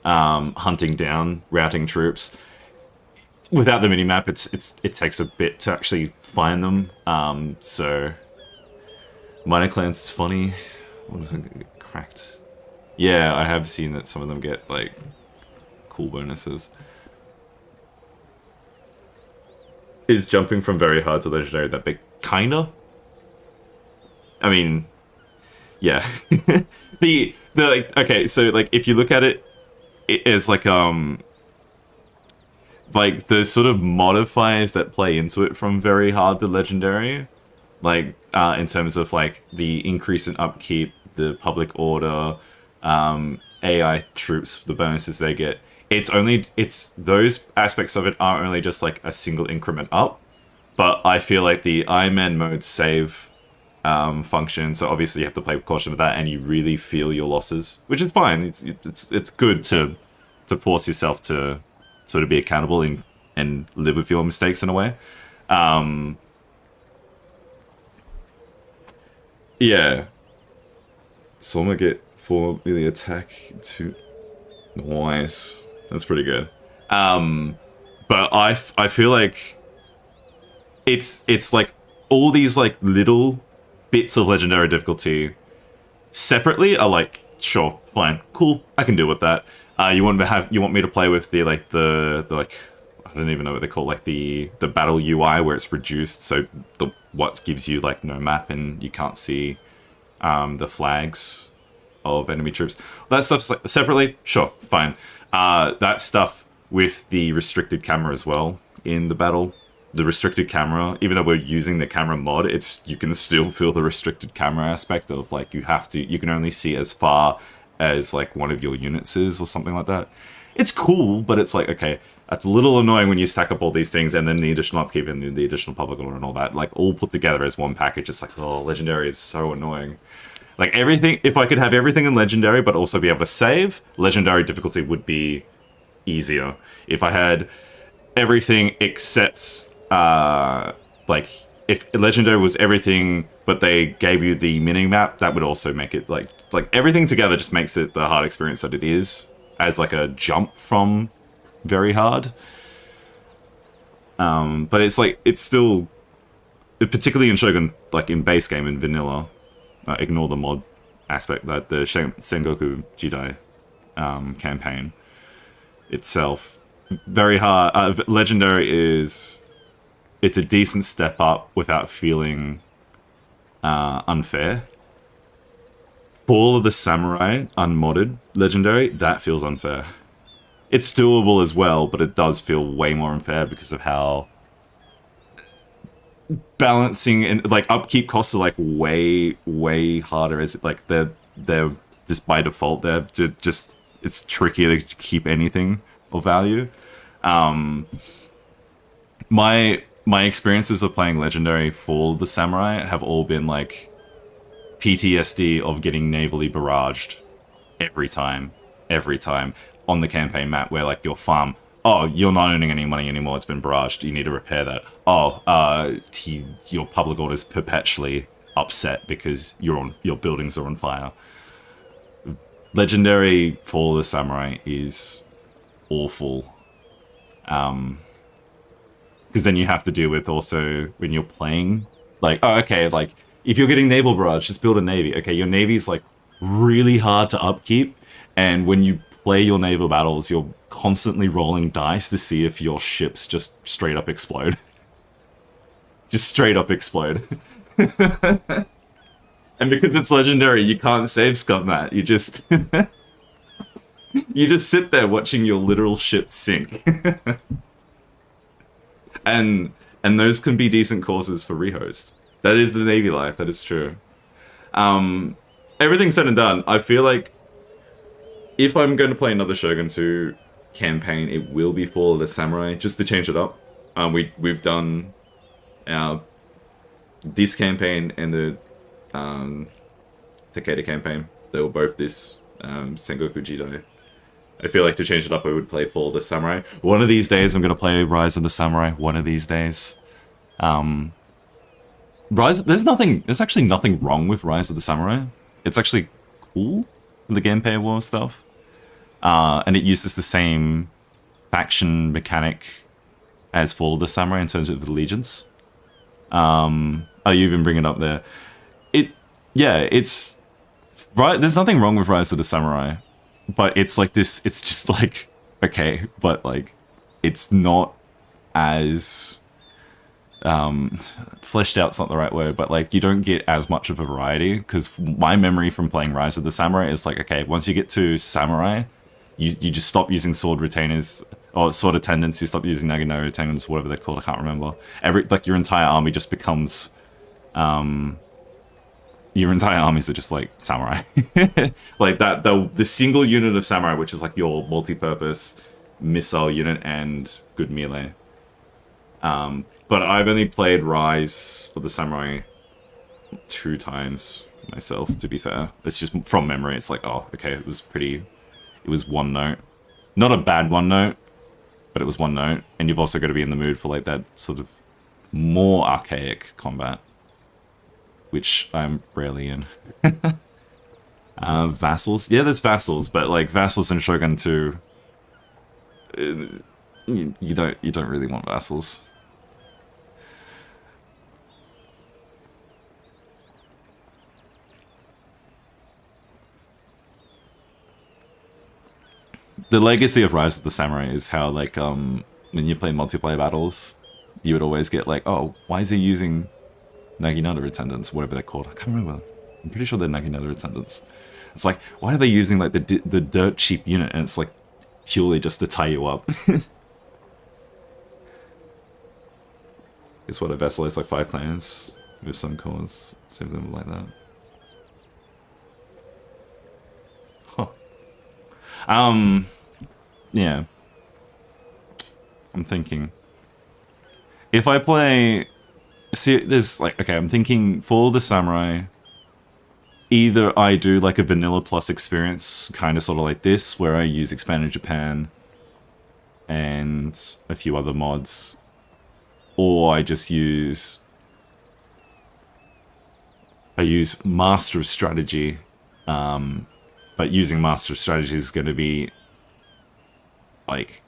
hunting down, routing troops, without the minimap, it takes a bit to actually find them. So minor clans is funny. What is it get cracked? Yeah, I have seen that some of them get like cool bonuses. Is jumping from very hard to legendary that big? Kinda. I mean, yeah. the like, okay, so like if you look at it, it is like the sort of modifiers that play into it from very hard to legendary, like in terms of like the increase in upkeep, the public order, AI troops, the bonuses they get. It's those aspects of it aren't only just like a single increment up, but I feel like the Iron mode save function, so obviously you have to play with caution with that, and you really feel your losses, which is fine. It's good to force yourself to sort of be accountable and live with your mistakes in a way. Yeah. So I'm gonna get 4 melee attack to nice. That's pretty good. But I feel like it's like all these like little bits of legendary difficulty separately are like, sure, fine, cool, I can deal with that. You want me to play with the like I don't even know what they call, like the battle UI where it's reduced, so what gives you like no map and you can't see the flags of enemy troops. That stuff's like separately, sure, fine. That stuff with the restricted camera as well in the battle. The restricted camera, even though we're using the camera mod, you can still feel the restricted camera aspect of like you can only see as far as like one of your units is or something like that. It's cool, but it's like, okay, that's a little annoying when you stack up all these things and then the additional upkeep and the additional public order and all that, like all put together as one package. It's like, oh, legendary is so annoying. Like everything, if I could have everything in legendary but also be able to save, legendary difficulty would be easier. If I had everything except like if legendary was everything but they gave you the mini map, that would also make it like everything together just makes it the hard experience that it is, as like a jump from very hard. But it's like, it's still, particularly in Shogun, like in base game and vanilla, ignore the mod aspect, that the Sengoku Jidai campaign itself, very hard. Legendary it's a decent step up without feeling unfair. Fall of the Samurai unmodded legendary, that feels unfair. It's doable as well, but it does feel way more unfair because of how balancing and like upkeep costs are like way harder. Is it like they're just by default they're just it's trickier to keep anything of value. My experiences of playing Legendary for the Samurai have all been like PTSD of getting navally barraged every time on the campaign map, where like your farm, oh, you're not earning any money anymore, it's been barraged, you need to repair that. Oh, your public order's perpetually upset because your buildings are on fire. Legendary Fall of the Samurai is awful. Because then you have to deal with also when you're playing, like, oh, okay, like, if you're getting naval barrage, just build a navy. Okay, your navy's, like, really hard to upkeep, and when you play your naval battles, you're constantly rolling dice to see if your ships just straight up explode. Just straight up explode. And because it's legendary, you can't save scum that. You just... you just sit there watching your literal ship sink. And those can be decent causes for rehost. That is the Navy life, that is true. Everything said and done, I feel like if I'm going to play another Shogun 2 campaign, it will be Fall of the Samurai, just to change it up. We've done this campaign and the Takeda campaign. They were both this Sengoku Jidai. I feel like to change it up, I would play Fall of the Samurai. One of these days, I'm going to play Rise of the Samurai. One of these days. There's actually nothing wrong with Rise of the Samurai. It's actually cool, the gameplay war stuff. And it uses the same faction mechanic as Fall of the Samurai in terms of allegiance. Oh, you even bring it up there. It's... Right, there's nothing wrong with Rise of the Samurai. But it's like this, it's just like, okay, but like, it's not as, fleshed out's not the right word, but like, you don't get as much of a variety, because my memory from playing Rise of the Samurai is like, okay, once you get to Samurai, you just stop using sword retainers, or sword attendants, you stop using Nagano attendants, whatever they're called, I can't remember. Like, your entire army just becomes, your entire armies are just like samurai. Like that, the single unit of samurai, which is like your multi-purpose missile unit and good melee. But I've only played Rise of the Samurai 2 times myself, to be fair. It's just from memory, it's like, oh, okay, it was one note. Not a bad one note, but it was one note. And you've also got to be in the mood for like that sort of more archaic combat, which I'm rarely in. Vassals? Yeah, there's vassals, but like vassals in Shogun 2, you don't really want vassals. The legacy of Rise of the Samurai is how like when you play multiplayer battles, you would always get like, oh, why is he using Naginata attendants, whatever they're called. I can't remember. I'm pretty sure they're Naginata attendants. It's like, why are they using like the dirt cheap unit? And it's like purely just to tie you up. It's what a vessel is, like 5 clans with some cores. Save them like that. Huh. Yeah. I'm thinking. If I play... See, there's like, okay, I'm thinking for the Samurai, either I do like a vanilla plus experience, kind of sort of like this, where I use Expanded Japan and a few other mods, or I just use Master of Strategy, but using Master of Strategy is going to be like,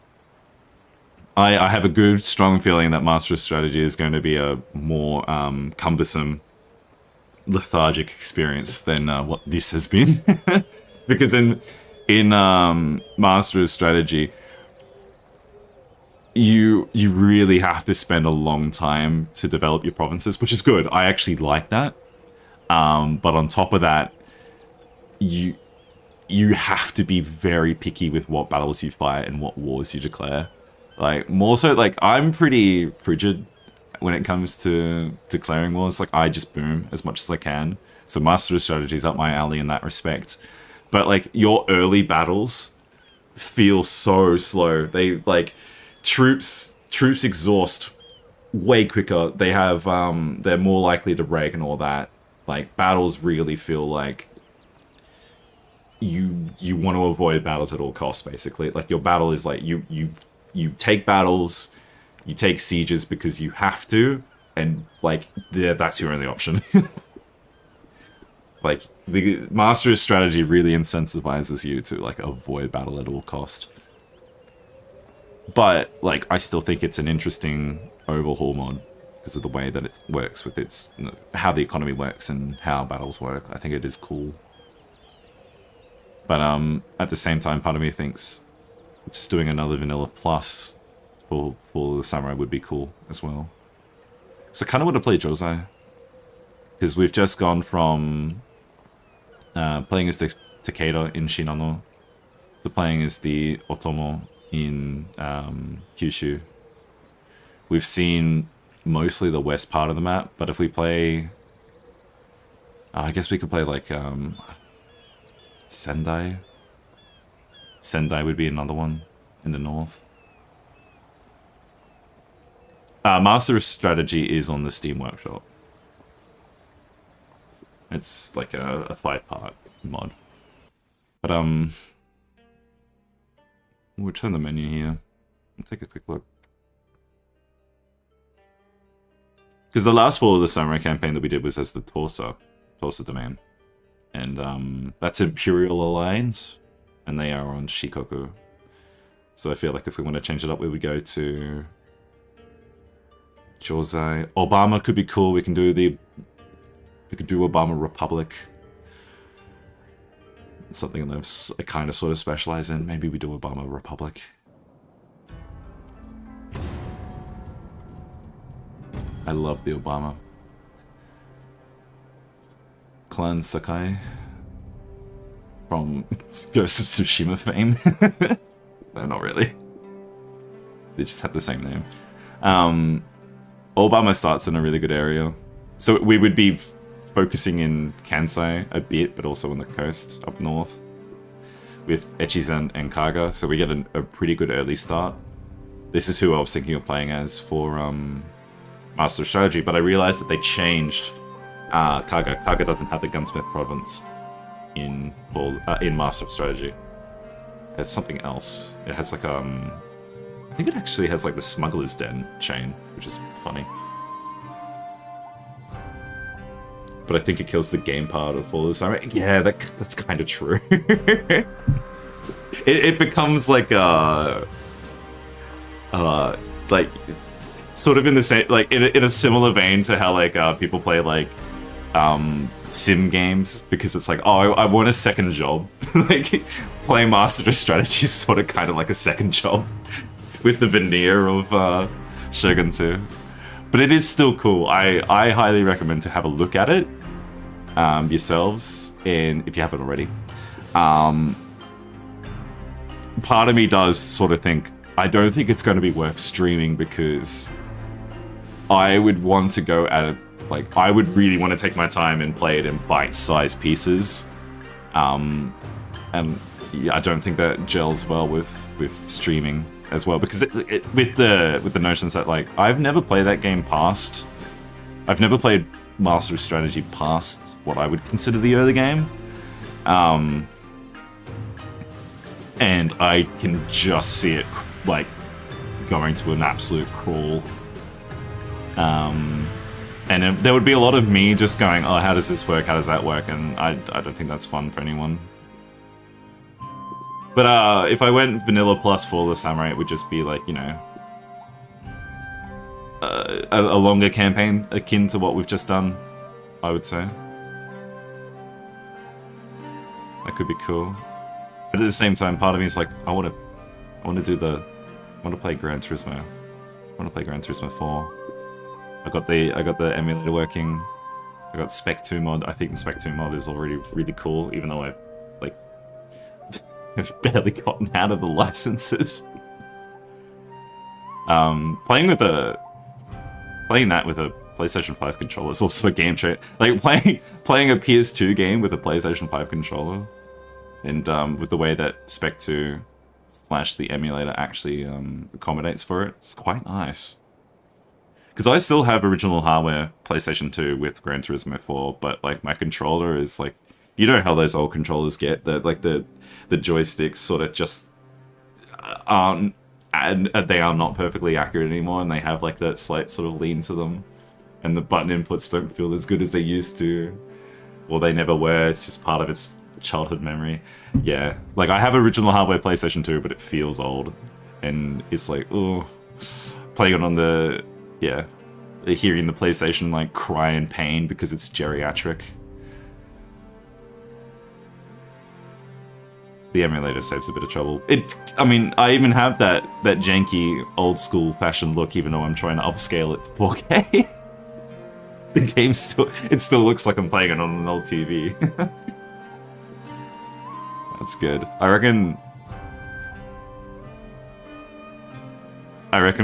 I have a good, strong feeling that Master of Strategy is going to be a more cumbersome, lethargic experience than what this has been. Because in Master of Strategy, you really have to spend a long time to develop your provinces, which is good. I actually like that. But on top of that, you have to be very picky with what battles you fight and what wars you declare. Like, more so, like, I'm pretty frigid when it comes to declaring wars. Like, I just boom as much as I can. So Master of Strategy is up my alley in that respect. But, like, your early battles feel so slow. They like troops exhaust way quicker. They have they're more likely to break and all that. Like battles really feel like you want to avoid battles at all costs, basically. Like your battle is like you take battles, you take sieges because you have to, and like that's your only option. Like the Master's strategy really incentivizes you to like avoid battle at all cost. But like I still think it's an interesting overhaul mod because of the way that it works with its how the economy works and how battles work. I think it is cool. But at the same time, part of me thinks just doing another vanilla plus for the samurai would be cool as well. So I kind of want to play Josei because we've just gone from playing as the Takeda in Shinano to playing as the Otomo in Kyushu. We've seen mostly the west part of the map, but if we play... I guess we could play like Sendai. Sendai would be another one in the north. Master Strategy is on the Steam Workshop. It's like a 5-part mod. But we'll turn the menu here. We'll take a quick look. Because the last Fall of the Samurai campaign that we did was as the Torsa domain. And that's Imperial Alliance, and they are on Shikoku. So I feel like if we want to change it up, we would go to Josei. Obama could be cool. We could do Obama Republic. It's something that I kind of sort of specialize in. Maybe we do Obama Republic. I love the Obama. Clan Sakai from Ghost of Tsushima fame. No, not really. They just have the same name. Obama starts in a really good area. So we would be focusing in Kansai a bit, but also on the coast up north with Echizen and Kaga. So we get a pretty good early start. This is who I was thinking of playing as for Master Strategy, but I realized that they changed Kaga. Kaga doesn't have the Gunsmith province in Master Strategy. It has something else. It has like I think it actually has like the Smuggler's Den chain, which is funny. But I think it kills the game part of Fall of the Samurai. Yeah, that's kind of true. it becomes like like sort of in the same, like in a similar vein to how like people play like sim games, because it's like, oh, I want a second job. Like playing Master Strategy is sort of kind of like a second job with the veneer of Shogun 2. But it is still cool. I highly recommend to have a look at it yourselves, and if you haven't already. Part of me does sort of think, I don't think it's going to be worth streaming, because I would want to go at it, like, I would really want to take my time and play it in bite-sized pieces. And yeah, I don't think that gels well with streaming as well, because with the notions that, like, I've never played that game past. I've never played Master Strategy past what I would consider the early game. And I can just see it, like, going to an absolute crawl. And there would be a lot of me just going, oh, how does this work? How does that work? And I don't think that's fun for anyone. But if I went vanilla plus for the samurai, it would just be like, you know, a longer campaign akin to what we've just done, I would say. That could be cool. But at the same time, part of me is like, I want to play Gran Turismo. I want to play Gran Turismo 4. I got the emulator working. I got Spec 2 mod. I think the Spec 2 mod is already really cool, even though I've like barely gotten out of the licenses. Playing that with a PlayStation 5 controller is also a game changer. Like playing a PS2 game with a PlayStation 5 controller, and with the way that Spec 2 slash the emulator actually accommodates for it. It's quite nice. Because I still have original hardware PlayStation 2 with Gran Turismo 4, but like my controller is like, you know how those old controllers get, that like the joysticks sort of just aren't, and they are not perfectly accurate anymore, and they have like that slight sort of lean to them, and the button inputs don't feel as good as they used to, or they never were. It's just part of its childhood memory. Yeah, like I have original hardware PlayStation 2, but it feels old, and it's like, oh, playing it on the, yeah, hearing the PlayStation like cry in pain because it's geriatric. The emulator saves a bit of trouble. I mean, I even have that janky, old school fashion look, even though I'm trying to upscale it to 4K. The game still looks like I'm playing it on an old TV. That's good. I reckon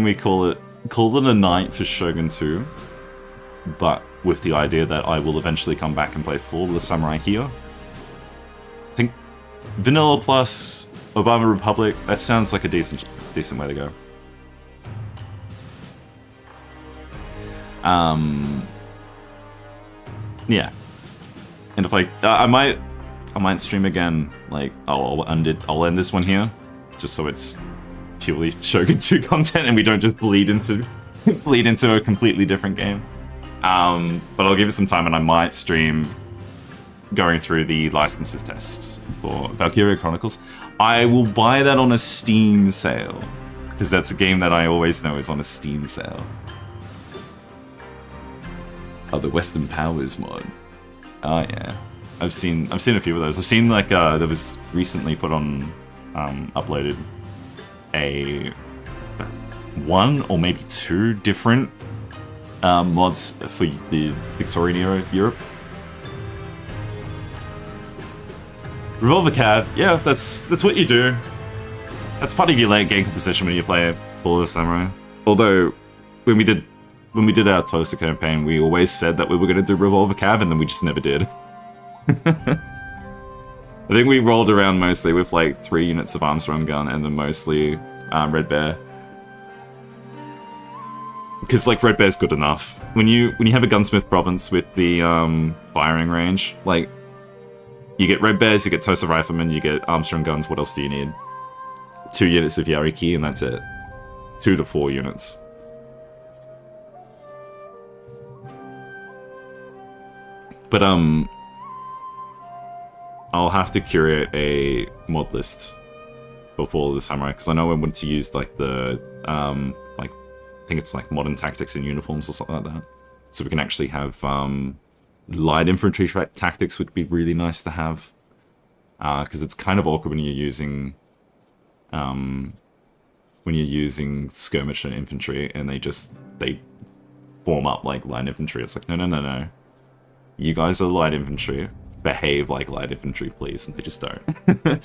we call it a night for Shogun 2, but with the idea that I will eventually come back and play Fall of the Samurai here. I think Vanilla plus Obama Republic, that sounds like a decent way to go. Yeah. And if I might stream again, like I'll end this one here, just so it's purely Shogun 2 content and we don't just bleed into a completely different game. But I'll give it some time, and I might stream going through the licenses tests for Valkyria Chronicles. I will buy that on a Steam sale, because that's a game that I always know is on a Steam sale. Oh, the Western Powers mod. Oh yeah, I've seen a few of those. I've seen like there was recently put on uploaded a one or maybe two different mods for the Victorian era Europe. Revolver Cav, yeah, that's what you do. That's part of your late game composition when you play Fall of the Samurai. Although, when we did our Toaster campaign, we always said that we were going to do Revolver Cav, and then we just never did. I think we rolled around mostly with like 3 units of Armstrong gun, and then mostly Red Bear. Because like Red Bear's good enough. When you have a gunsmith province with the firing range, like, you get Red Bears, you get Tosa Riflemen, you get Armstrong guns. What else do you need? 2 units of Yariki, and that's it. 2 to 4 units. But I'll have to curate a mod list for Fall of the Samurai, because I know I want to use like the like, I think it's like modern tactics and uniforms or something like that, so we can actually have light infantry tactics would be really nice to have, because it's kind of awkward when you're using skirmisher infantry and they form up like light infantry. It's like, no, you guys are light infantry, behave like light infantry, please, and they just don't.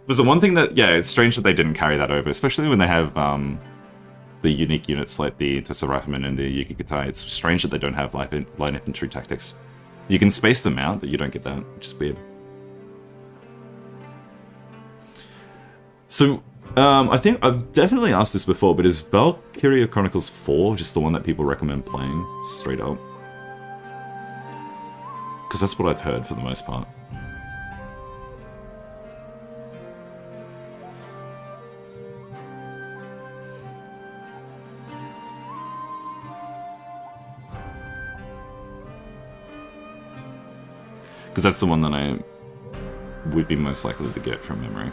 Was the one thing that, yeah, it's strange that they didn't carry that over, especially when they have the unique units like the Tosa Riflemen and the Yukikutai. It's strange that they don't have light infantry tactics. You can space them out, but you don't get that, which is weird. So, I think I've definitely asked this before, but is Valkyria Chronicles 4 just the one that people recommend playing, straight up? Because that's what I've heard for the most part. Because that's the one that I would be most likely to get from memory.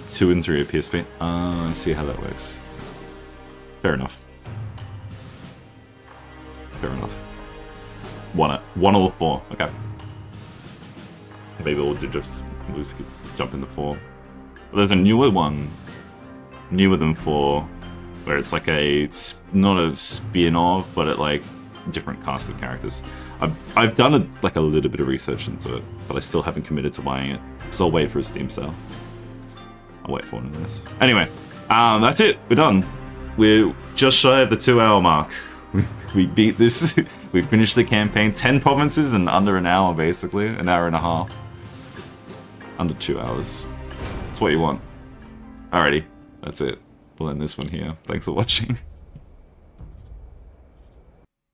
Two and 3 at PSP. I see how that works. Fair enough. Fair enough. One or 4. Okay. Maybe we'll just jump into 4. But there's a newer one, newer than 4, where it's like not a spin-off, but it like different cast of characters. I've done a little bit of research into it, but I still haven't committed to buying it, so I'll wait for a Steam sale. I'll wait for one of this. Anyway, that's it. We're done. We're just shy of the 2-hour mark. We beat this. We finished the campaign. 10 provinces in under an hour, basically. An hour and a half. Under 2 hours. That's what you want. Alrighty. That's it. We'll end this one here. Thanks for watching.